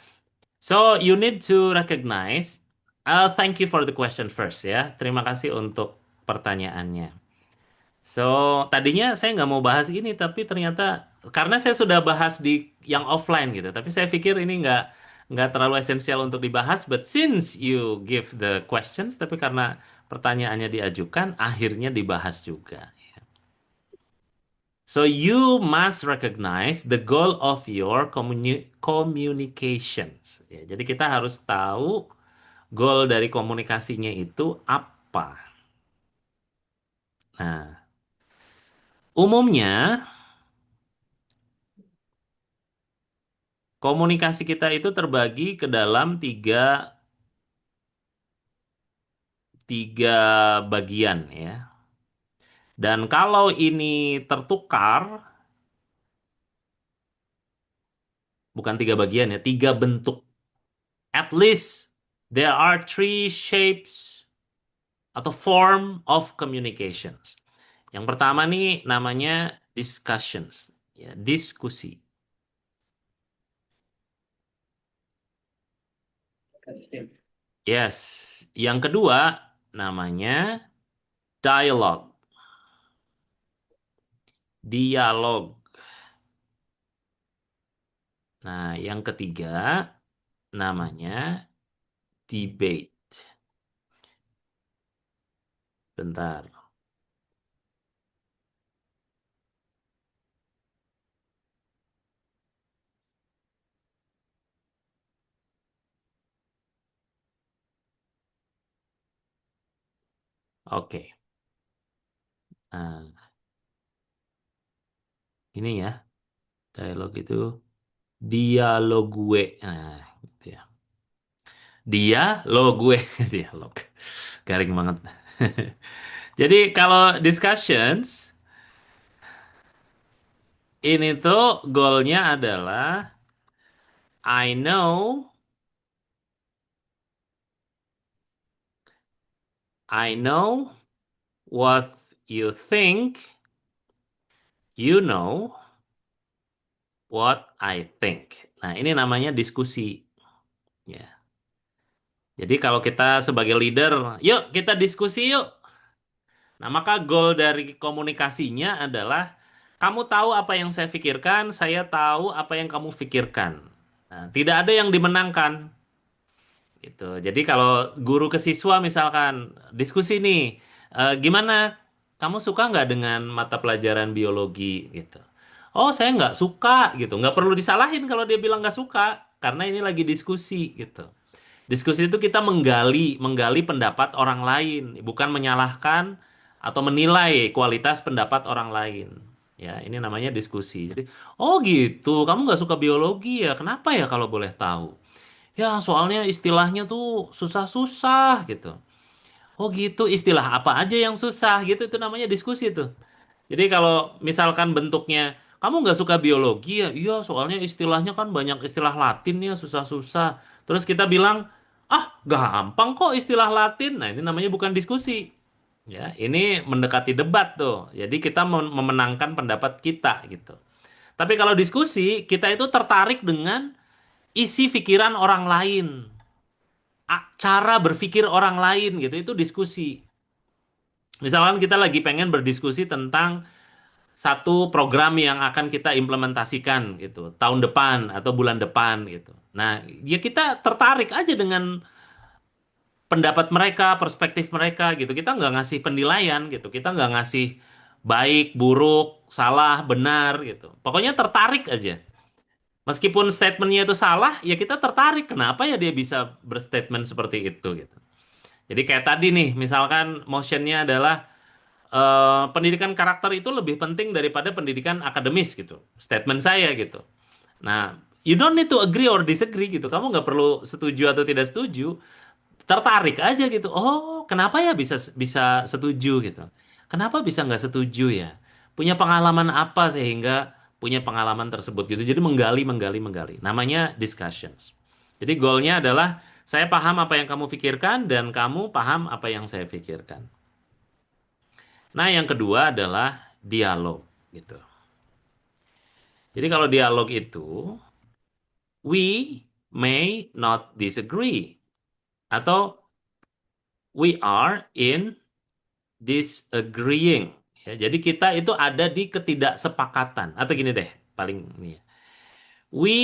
A: so you need to recognize. Thank you for the question first ya. Terima kasih untuk pertanyaannya. So, tadinya saya nggak mau bahas ini, tapi ternyata karena saya sudah bahas di yang offline gitu. Tapi saya pikir ini nggak terlalu esensial untuk dibahas. But since you give the questions, tapi karena pertanyaannya diajukan, akhirnya dibahas juga. So you must recognize the goal of your communications. Ya, jadi kita harus tahu goal dari komunikasinya itu apa. Nah, umumnya komunikasi kita itu terbagi ke dalam tiga bagian ya. Dan kalau ini tertukar, bukan tiga bagian ya, tiga bentuk. At least there are three shapes atau form of communications. Yang pertama nih namanya discussions, ya, diskusi. Yes. Yang kedua namanya dialogue, dialog. Nah, yang ketiga namanya debate. Bentar. Oke. Nah, ini ya, dialog itu dialog gue. Nah, gitu ya. Dia, lo, gue. Dialog. Garing banget. Jadi kalau discussions, ini tuh goalnya adalah I know, I know what you think, you know what I think. Nah, ini namanya diskusi. Ya. Jadi kalau kita sebagai leader, yuk kita diskusi yuk. Nah, maka goal dari komunikasinya adalah kamu tahu apa yang saya pikirkan, saya tahu apa yang kamu pikirkan. Nah, tidak ada yang dimenangkan. Gitu. Jadi kalau guru ke siswa misalkan diskusi nih, gimana? Kamu suka nggak dengan mata pelajaran biologi gitu? Oh, saya nggak suka gitu. Nggak perlu disalahin kalau dia bilang nggak suka, karena ini lagi diskusi gitu. Diskusi itu kita menggali pendapat orang lain, bukan menyalahkan atau menilai kualitas pendapat orang lain. Ya, ini namanya diskusi. Jadi, oh gitu, kamu nggak suka biologi ya? Kenapa ya kalau boleh tahu? Ya, soalnya istilahnya tuh susah-susah gitu. Oh gitu, istilah apa aja yang susah gitu, itu namanya diskusi tuh. Jadi kalau misalkan bentuknya, kamu nggak suka biologi ya? Iya, soalnya istilahnya kan banyak istilah Latin ya, susah-susah. Terus kita bilang, ah gampang kok istilah Latin. Nah ini namanya bukan diskusi. Ya, ini mendekati debat tuh. Jadi kita memenangkan pendapat kita gitu. Tapi kalau diskusi, kita itu tertarik dengan isi pikiran orang lain, cara berpikir orang lain gitu, itu diskusi. Misalkan kita lagi pengen berdiskusi tentang satu program yang akan kita implementasikan gitu, tahun depan atau bulan depan gitu. Nah, ya kita tertarik aja dengan pendapat mereka, perspektif mereka gitu. Kita nggak ngasih penilaian gitu. Kita nggak ngasih baik, buruk, salah, benar gitu. Pokoknya tertarik aja. Meskipun statementnya itu salah, ya kita tertarik. Kenapa ya dia bisa berstatement seperti itu gitu. Jadi kayak tadi nih, misalkan motionnya adalah pendidikan karakter itu lebih penting daripada pendidikan akademis gitu. Statement saya gitu. Nah, you don't need to agree or disagree gitu. Kamu nggak perlu setuju atau tidak setuju. Tertarik aja gitu. Oh, kenapa ya bisa bisa setuju gitu? Kenapa bisa nggak setuju ya? Punya pengalaman apa sehingga punya pengalaman tersebut gitu. Jadi menggali, menggali, menggali. Namanya discussions. Jadi goalnya adalah saya paham apa yang kamu pikirkan dan kamu paham apa yang saya pikirkan. Nah, yang kedua adalah dialog gitu. Jadi kalau dialog itu we may not disagree atau we are in disagreeing. Ya, jadi kita itu ada di ketidaksepakatan atau gini deh, paling ini ya. We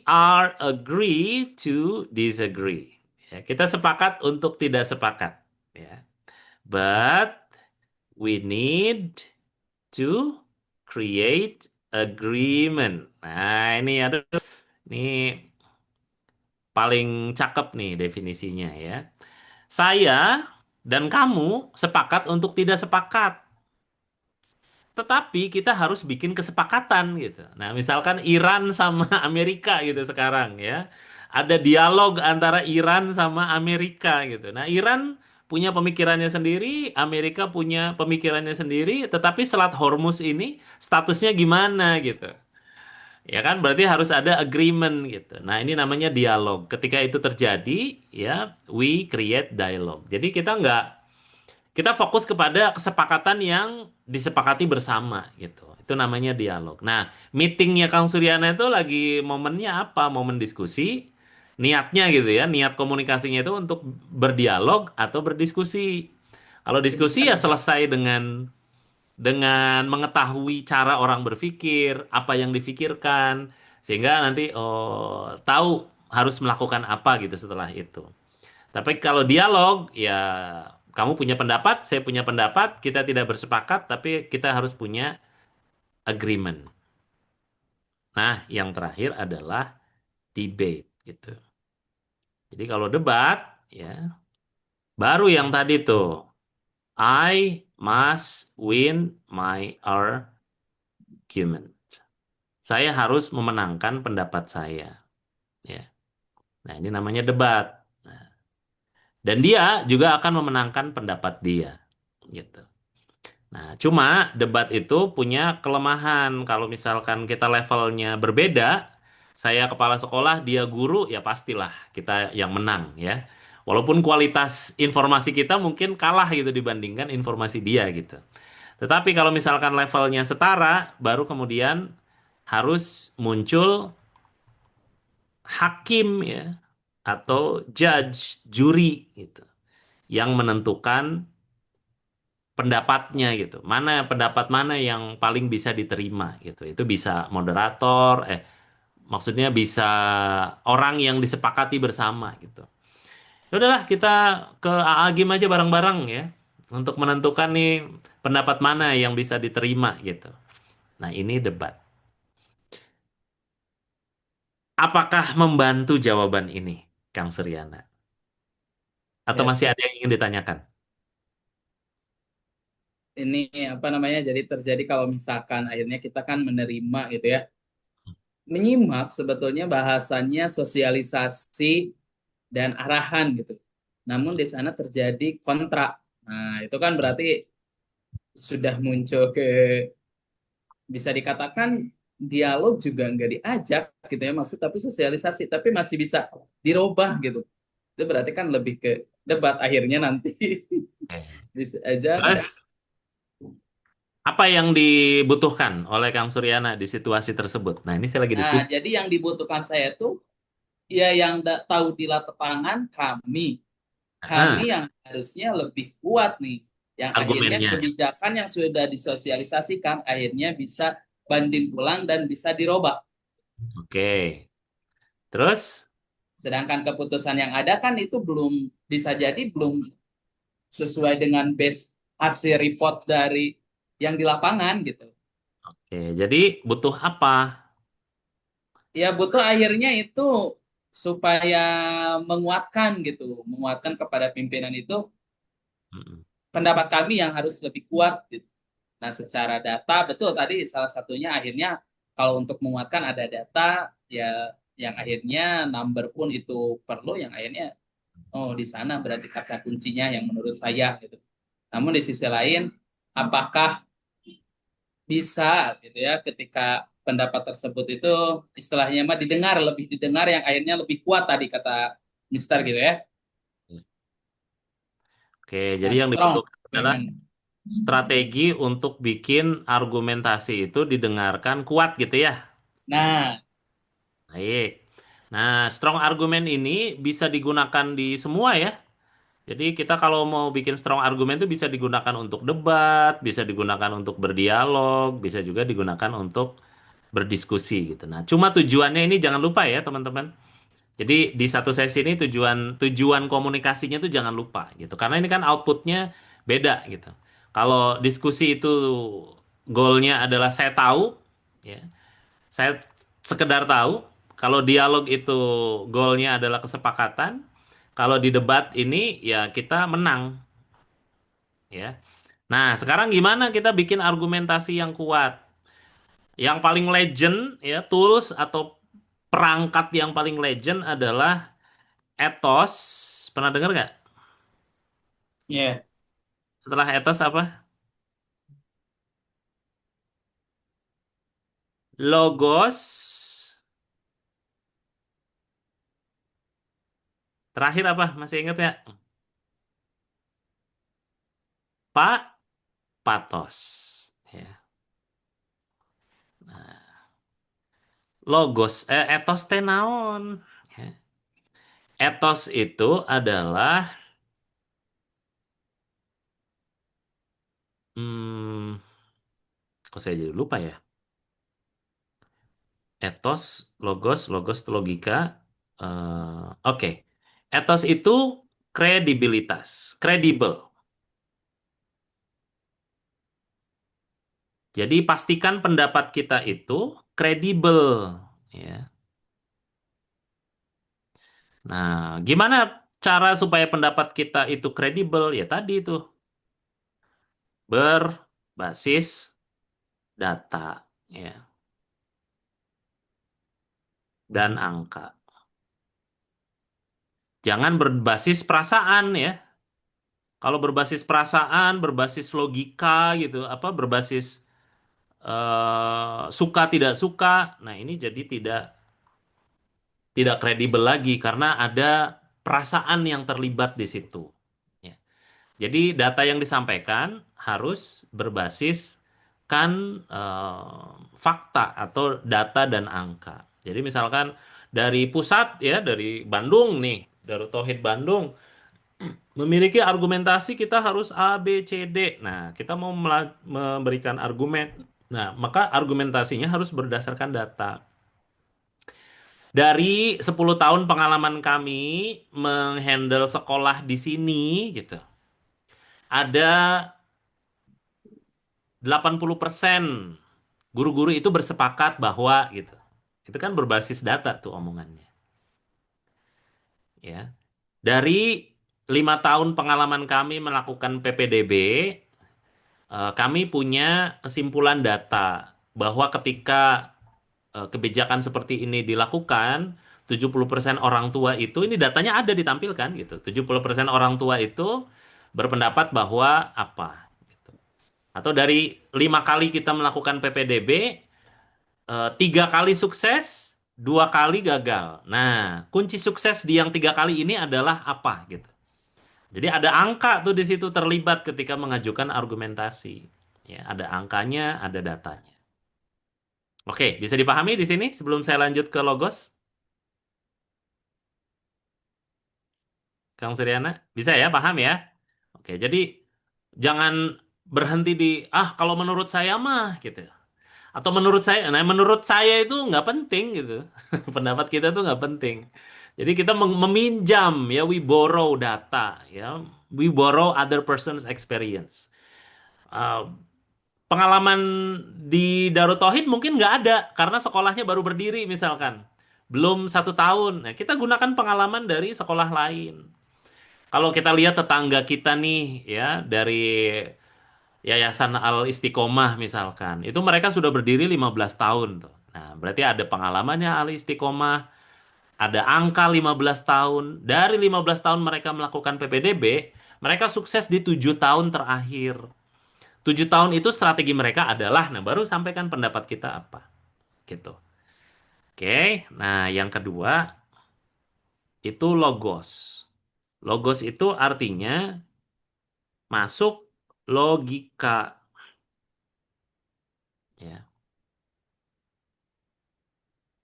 A: are agree to disagree. Ya, kita sepakat untuk tidak sepakat. Ya. But we need to create agreement. Nah, ini aduh, ini paling cakep nih definisinya ya. Saya dan kamu sepakat untuk tidak sepakat. Tetapi kita harus bikin kesepakatan gitu. Nah, misalkan Iran sama Amerika gitu sekarang ya. Ada dialog antara Iran sama Amerika gitu. Nah, Iran punya pemikirannya sendiri, Amerika punya pemikirannya sendiri, tetapi Selat Hormuz ini statusnya gimana gitu. Ya kan berarti harus ada agreement gitu. Nah, ini namanya dialog. Ketika itu terjadi, ya we create dialogue. Jadi kita fokus kepada kesepakatan yang disepakati bersama gitu. Itu namanya dialog. Nah, meetingnya Kang Suryana itu lagi momennya apa? Momen diskusi, niatnya gitu ya. Niat komunikasinya itu untuk berdialog atau berdiskusi. Kalau diskusi ya selesai dengan mengetahui cara orang berpikir, apa yang difikirkan, sehingga nanti tahu harus melakukan apa gitu setelah itu. Tapi kalau dialog, ya kamu punya pendapat, saya punya pendapat, kita tidak bersepakat, tapi kita harus punya agreement. Nah, yang terakhir adalah debate gitu. Jadi kalau debat, ya baru yang tadi tuh. I must win my argument. Saya harus memenangkan pendapat saya. Ya. Nah, ini namanya debat. Nah, dan dia juga akan memenangkan pendapat dia. Gitu. Nah, cuma debat itu punya kelemahan. Kalau misalkan kita levelnya berbeda, saya kepala sekolah, dia guru, ya pastilah kita yang menang ya. Walaupun kualitas informasi kita mungkin kalah gitu dibandingkan informasi dia gitu. Tetapi kalau misalkan levelnya setara, baru kemudian harus muncul hakim ya atau judge, juri gitu yang menentukan pendapatnya gitu. Pendapat mana yang paling bisa diterima gitu. Itu bisa moderator, maksudnya bisa orang yang disepakati bersama gitu. Ya udahlah kita ke AA Gym aja bareng-bareng ya untuk menentukan nih pendapat mana yang bisa diterima gitu. Nah, ini debat. Apakah membantu jawaban ini, Kang Suryana? Atau masih
B: Yes.
A: ada yang ingin ditanyakan?
B: Ini apa namanya? Jadi terjadi kalau misalkan akhirnya kita kan menerima gitu ya. Menyimak sebetulnya bahasanya sosialisasi dan arahan gitu. Namun di sana terjadi kontra. Nah, itu kan berarti sudah muncul ke bisa dikatakan dialog juga nggak diajak gitu ya maksud tapi sosialisasi tapi masih bisa dirubah gitu. Itu berarti kan lebih ke debat akhirnya nanti
A: Oke.
B: bisa aja.
A: Terus apa yang dibutuhkan oleh Kang Suryana di situasi tersebut? Nah, ini saya lagi
B: Nah,
A: diskusi.
B: jadi yang dibutuhkan saya tuh ya yang tahu di lapangan kami
A: Ah,
B: kami yang harusnya lebih kuat nih, yang akhirnya
A: argumennya.
B: kebijakan yang sudah disosialisasikan akhirnya bisa banding ulang dan bisa dirubah.
A: Oke. Terus,
B: Sedangkan keputusan yang ada kan itu belum bisa jadi belum sesuai dengan base hasil report dari yang di lapangan gitu.
A: oke. Jadi butuh apa?
B: Ya butuh akhirnya itu supaya menguatkan gitu, menguatkan kepada pimpinan itu
A: Mm-mm.
B: pendapat kami yang harus lebih kuat gitu. Nah, secara data betul tadi salah satunya akhirnya kalau untuk menguatkan ada data ya yang akhirnya number pun itu perlu yang akhirnya oh di sana berarti kata kuncinya yang menurut saya gitu. Namun di sisi lain apakah bisa gitu ya ketika pendapat tersebut itu istilahnya mah didengar lebih didengar yang akhirnya lebih kuat tadi kata Mister gitu ya.
A: Oke,
B: Nah,
A: jadi yang
B: strong
A: dibutuhkan adalah
B: argument.
A: strategi untuk bikin argumentasi itu didengarkan kuat gitu ya.
B: Nah,
A: Baik. Nah, strong argument ini bisa digunakan di semua ya. Jadi kita kalau mau bikin strong argument itu bisa digunakan untuk debat, bisa digunakan untuk berdialog, bisa juga digunakan untuk berdiskusi gitu. Nah, cuma tujuannya ini jangan lupa ya teman-teman. Jadi di satu sesi ini tujuan tujuan komunikasinya tuh jangan lupa gitu. Karena ini kan outputnya beda gitu. Kalau diskusi itu goalnya adalah saya tahu, ya, saya sekedar tahu. Kalau dialog itu goalnya adalah kesepakatan. Kalau di debat ini ya kita menang, ya. Nah, sekarang gimana kita bikin argumentasi yang kuat? Yang paling legend ya tools atau perangkat yang paling legend adalah ethos. Pernah dengar nggak?
B: ya.
A: Setelah ethos apa? Logos. Terakhir apa? Masih ingat nggak? Pak patos. Ya. Nah, ethos teh naon? Ya. Ethos itu adalah hmm, kok saya jadi lupa ya? Ethos, logos itu logika. Oke. Ethos itu kredibilitas, kredibel. Jadi pastikan pendapat kita itu kredibel, ya. Nah, gimana cara supaya pendapat kita itu kredibel? Ya tadi itu. berbasis data ya dan angka. Jangan berbasis perasaan ya. Kalau berbasis perasaan, berbasis logika gitu, apa berbasis suka tidak suka, nah ini jadi tidak kredibel lagi karena ada perasaan yang terlibat di situ. Ya. Jadi data yang disampaikan harus berbasis kan fakta atau data dan angka. Jadi misalkan dari pusat ya dari Bandung nih, dari Tauhid Bandung memiliki argumentasi kita harus A, B, C, D. Nah, kita mau memberikan argumen. Nah, maka argumentasinya harus berdasarkan data. Dari 10 tahun pengalaman kami menghandle sekolah di sini gitu. Ada 80% guru-guru itu bersepakat bahwa gitu. Itu kan berbasis data tuh omongannya, ya. Dari 5 tahun pengalaman kami melakukan PPDB, kami punya kesimpulan data bahwa ketika kebijakan seperti ini dilakukan, 70% orang tua itu, ini datanya ada ditampilkan gitu. 70% orang tua itu berpendapat bahwa apa gitu. Atau dari 5 kali kita melakukan PPDB, 3 kali sukses, 2 kali gagal. Nah, kunci sukses di yang 3 kali ini adalah apa gitu. Jadi ada angka tuh di situ terlibat ketika mengajukan argumentasi. Ya, ada angkanya, ada datanya. Oke, bisa dipahami di sini sebelum saya lanjut ke logos, Kang Suryana? Bisa ya, paham ya? Oke, jadi jangan berhenti di kalau menurut saya mah gitu. Atau menurut saya, nah menurut saya itu nggak penting gitu. Pendapat kita tuh nggak penting. Jadi kita meminjam ya, we borrow data ya, we borrow other person's experience. Uh, Pengalaman di Darut Tauhid mungkin nggak ada karena sekolahnya baru berdiri misalkan, belum 1 tahun. Nah, kita gunakan pengalaman dari sekolah lain. Kalau kita lihat tetangga kita nih ya dari Yayasan Al Istiqomah misalkan, itu mereka sudah berdiri 15 tahun tuh. Nah, berarti ada pengalamannya Al Istiqomah, ada angka 15 tahun. Dari 15 tahun mereka melakukan PPDB, mereka sukses di 7 tahun terakhir. 7 tahun itu strategi mereka adalah, nah baru sampaikan pendapat kita apa. Gitu. Oke, nah yang kedua itu logos. Logos itu artinya masuk logika. Ya,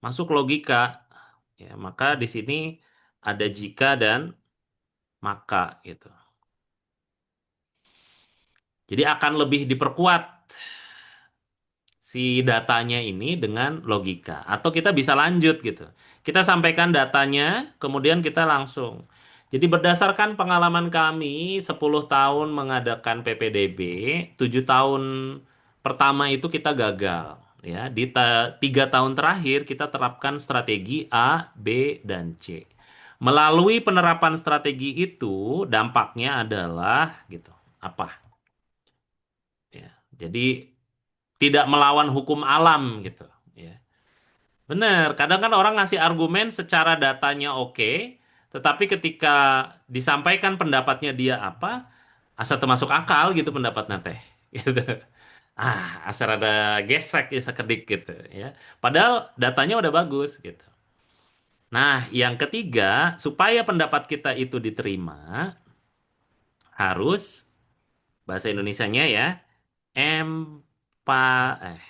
A: masuk logika. Ya, maka di sini ada jika dan maka gitu. Jadi akan lebih diperkuat si datanya ini dengan logika. Atau kita bisa lanjut gitu. Kita sampaikan datanya, kemudian kita langsung. Jadi berdasarkan pengalaman kami 10 tahun mengadakan PPDB, 7 tahun pertama itu kita gagal. Ya, di 3 tahun terakhir kita terapkan strategi A, B, dan C. Melalui penerapan strategi itu, dampaknya adalah gitu. Apa? Ya, jadi tidak melawan hukum alam gitu ya. Benar, kadang kan orang ngasih argumen secara datanya oke, tetapi ketika disampaikan pendapatnya dia apa, asa termasuk akal gitu pendapatnya teh gitu. Asal ada gesrek ya sekedik gitu ya. Padahal datanya udah bagus gitu. Nah, yang ketiga, supaya pendapat kita itu diterima, harus bahasa Indonesianya ya, empa eh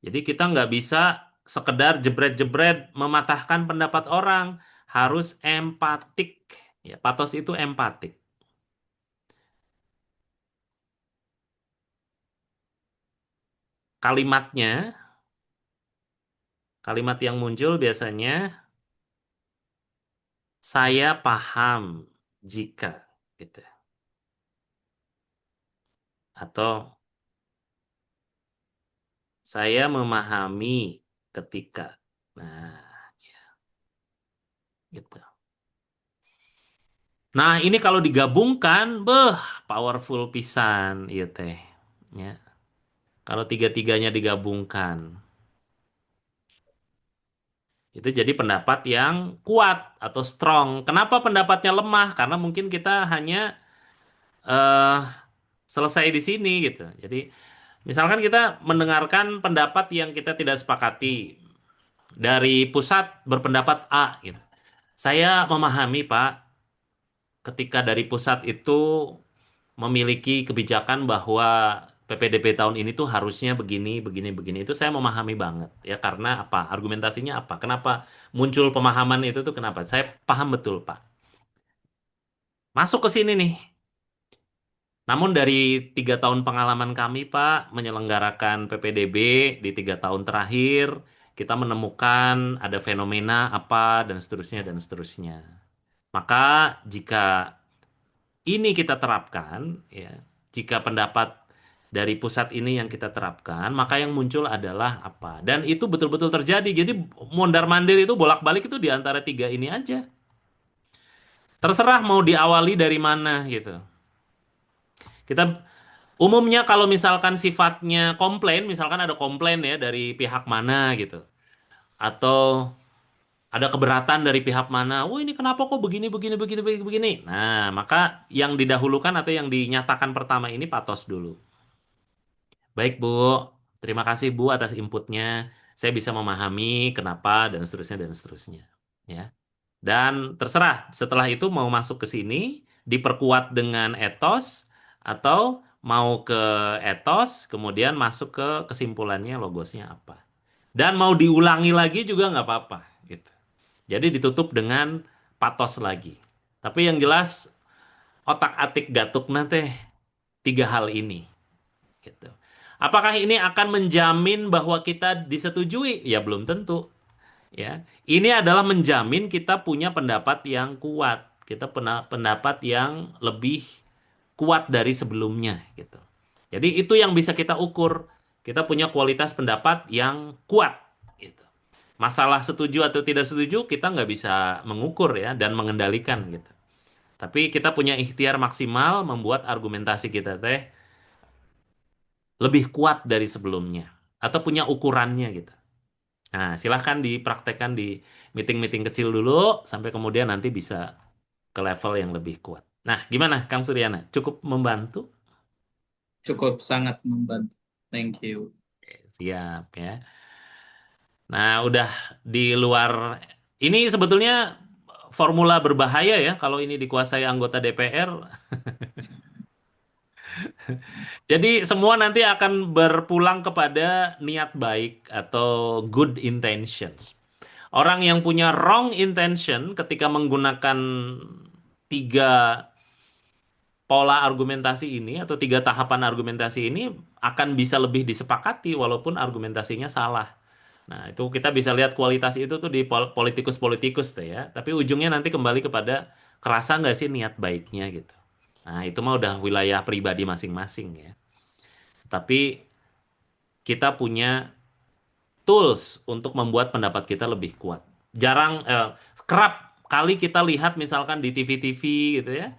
A: Jadi kita nggak bisa sekedar jebret-jebret mematahkan pendapat orang, harus empatik. Ya, patos itu empatik. Kalimatnya, kalimat yang muncul biasanya saya paham jika gitu. Atau saya memahami ketika. Nah, gitu. Nah, ini kalau digabungkan, powerful pisan, iya teh. Ya. Kalau tiga-tiganya digabungkan, itu jadi pendapat yang kuat atau strong. Kenapa pendapatnya lemah? Karena mungkin kita hanya eh selesai di sini gitu. Jadi, misalkan kita mendengarkan pendapat yang kita tidak sepakati dari pusat berpendapat A gitu. Saya memahami, Pak, ketika dari pusat itu memiliki kebijakan bahwa PPDB tahun ini tuh harusnya begini, begini, begini. Itu saya memahami banget. Ya karena apa? Argumentasinya apa? Kenapa muncul pemahaman itu tuh kenapa? Saya paham betul, Pak. Masuk ke sini nih. Namun dari 3 tahun pengalaman kami, Pak, menyelenggarakan PPDB di 3 tahun terakhir, kita menemukan ada fenomena apa dan seterusnya dan seterusnya. Maka jika ini kita terapkan, ya, jika pendapat dari pusat ini yang kita terapkan, maka yang muncul adalah apa? Dan itu betul-betul terjadi. Jadi mondar-mandir itu bolak-balik itu di antara tiga ini aja. Terserah mau diawali dari mana gitu. Kita umumnya kalau misalkan sifatnya komplain, misalkan ada komplain ya dari pihak mana gitu, atau ada keberatan dari pihak mana, oh ini kenapa kok begini, begini, begini, begini, begini. Nah, maka yang didahulukan atau yang dinyatakan pertama ini patos dulu. Baik, Bu. Terima kasih, Bu, atas inputnya. Saya bisa memahami kenapa dan seterusnya dan seterusnya. Ya. Dan terserah setelah itu mau masuk ke sini diperkuat dengan etos atau mau ke etos kemudian masuk ke kesimpulannya logosnya apa. Dan mau diulangi lagi juga nggak apa-apa gitu. Jadi ditutup dengan patos lagi. Tapi yang jelas otak-atik gatuk nate tiga hal ini gitu. Apakah ini akan menjamin bahwa kita disetujui? Ya belum tentu. Ya, ini adalah menjamin kita punya pendapat yang kuat, kita pendapat yang lebih kuat dari sebelumnya gitu. Jadi itu yang bisa kita ukur. Kita punya kualitas pendapat yang kuat gitu. Masalah setuju atau tidak setuju kita nggak bisa mengukur ya dan mengendalikan gitu. Tapi kita punya ikhtiar maksimal membuat argumentasi kita teh lebih kuat dari sebelumnya atau punya ukurannya gitu. Nah, silahkan dipraktekkan di meeting-meeting kecil dulu sampai kemudian nanti bisa ke level yang lebih kuat. Nah, gimana Kang Suryana? Cukup membantu?
B: Cukup sangat membantu. Thank you.
A: Siap ya. Nah, udah di luar ini sebetulnya formula berbahaya ya kalau ini dikuasai anggota DPR. Jadi semua nanti akan berpulang kepada niat baik atau good intentions. Orang yang punya wrong intention ketika menggunakan tiga pola argumentasi ini atau tiga tahapan argumentasi ini akan bisa lebih disepakati walaupun argumentasinya salah. Nah, itu kita bisa lihat kualitas itu tuh di politikus-politikus tuh ya. Tapi ujungnya nanti kembali kepada kerasa nggak sih niat baiknya gitu. Nah, itu mah udah wilayah pribadi masing-masing ya. Tapi kita punya tools untuk membuat pendapat kita lebih kuat. Kerap kali kita lihat misalkan di TV-TV gitu ya,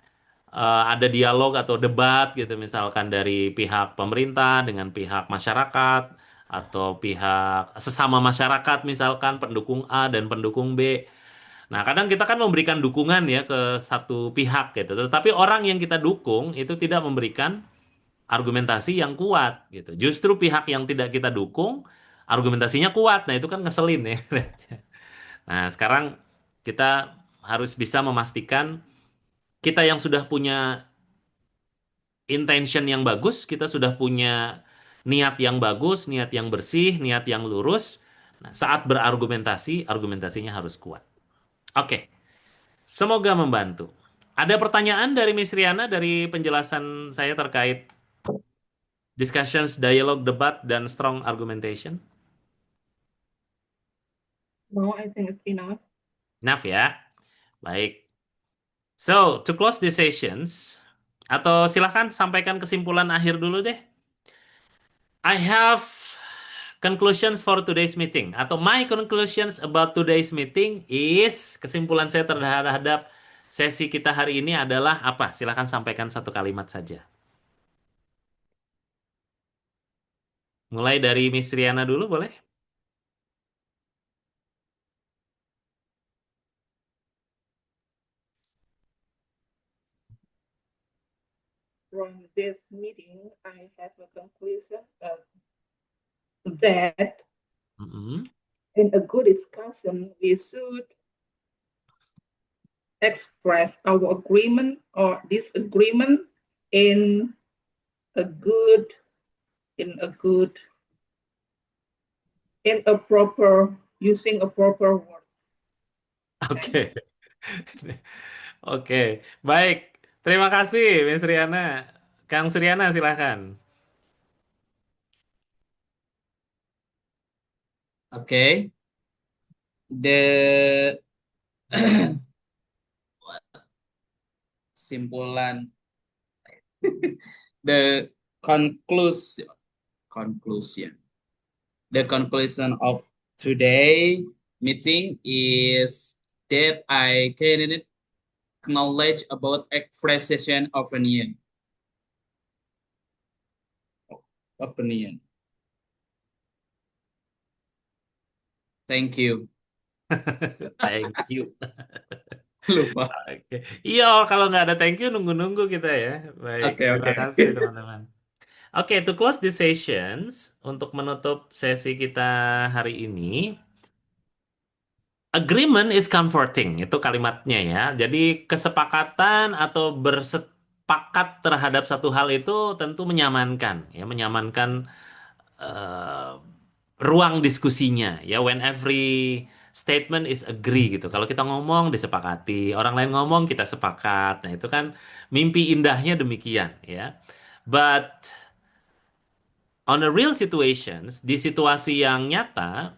A: ada dialog atau debat gitu misalkan dari pihak pemerintah dengan pihak masyarakat atau pihak sesama masyarakat misalkan pendukung A dan pendukung B. Nah, kadang kita kan memberikan dukungan ya ke satu pihak gitu, tetapi orang yang kita dukung itu tidak memberikan argumentasi yang kuat gitu. Justru pihak yang tidak kita dukung argumentasinya kuat. Nah, itu kan ngeselin ya. Nah, sekarang kita harus bisa memastikan kita yang sudah punya intention yang bagus, kita sudah punya niat yang bagus, niat yang bersih, niat yang lurus. Nah, saat berargumentasi, argumentasinya harus kuat. Oke, semoga membantu. Ada pertanyaan dari Miss Riana dari penjelasan saya terkait discussions, dialogue, debat, dan strong argumentation?
C: No, I think it's enough.
A: Enough ya. Baik. So, to close the sessions, atau silahkan sampaikan kesimpulan akhir dulu deh. I have conclusions for today's meeting. Atau my conclusions about today's meeting is, kesimpulan saya terhadap sesi kita hari ini adalah apa? Silakan sampaikan satu kalimat saja. Mulai dari Miss Riana dulu boleh?
C: From this meeting, I have a conclusion that
A: Mm-mm.
C: in a good discussion, we should express our agreement or disagreement in a good, in a good, in a proper, using a proper word.
A: Oke. Oke, baik. Terima kasih, Miss Riana. Kang Sriana, silakan.
B: Oke. The simpulan, the conclusion. The conclusion of today meeting is that I can knowledge about expression opinion. Opinion. Thank you.
A: Thank you.
B: Lupa.
A: Oke. Iya, kalau nggak ada thank you, nunggu-nunggu kita ya. Baik,
B: Oke,
A: terima
B: oke.
A: kasih teman-teman. Oke, to close the sessions, untuk menutup sesi kita hari ini, agreement is comforting, itu kalimatnya ya. Jadi kesepakatan atau bersepakat terhadap satu hal itu tentu menyamankan, ya, menyamankan eh, ruang diskusinya, ya. When every statement is agree gitu. Kalau kita ngomong disepakati, orang lain ngomong kita sepakat. Nah, itu kan mimpi indahnya demikian, ya. But on a real situations, di situasi yang nyata,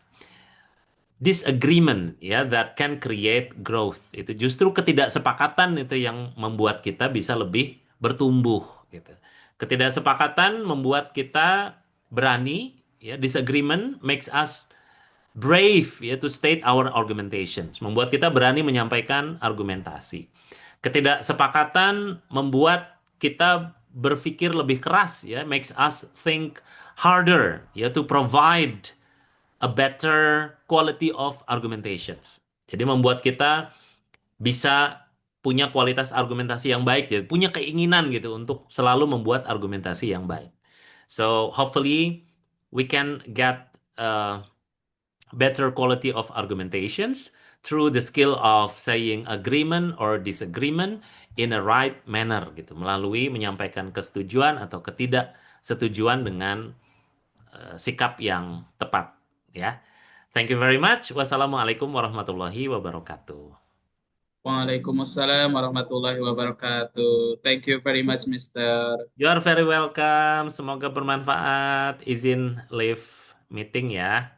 A: disagreement ya that can create growth. Itu justru ketidaksepakatan itu yang membuat kita bisa lebih bertumbuh gitu. Ketidaksepakatan membuat kita berani, ya. Disagreement makes us brave ya to state our argumentations, membuat kita berani menyampaikan argumentasi. Ketidaksepakatan membuat kita berpikir lebih keras, ya, makes us think harder ya to provide a better quality of argumentations. Jadi membuat kita bisa punya kualitas argumentasi yang baik, ya, punya keinginan gitu untuk selalu membuat argumentasi yang baik. So hopefully we can get better quality of argumentations through the skill of saying agreement or disagreement in a right manner gitu, melalui menyampaikan kesetujuan atau ketidaksetujuan dengan sikap yang tepat, ya. Thank you very much. Wassalamualaikum warahmatullahi wabarakatuh.
B: Waalaikumsalam warahmatullahi wabarakatuh. Thank you very much, Mister.
A: You are very welcome. Semoga bermanfaat. Izin leave meeting ya.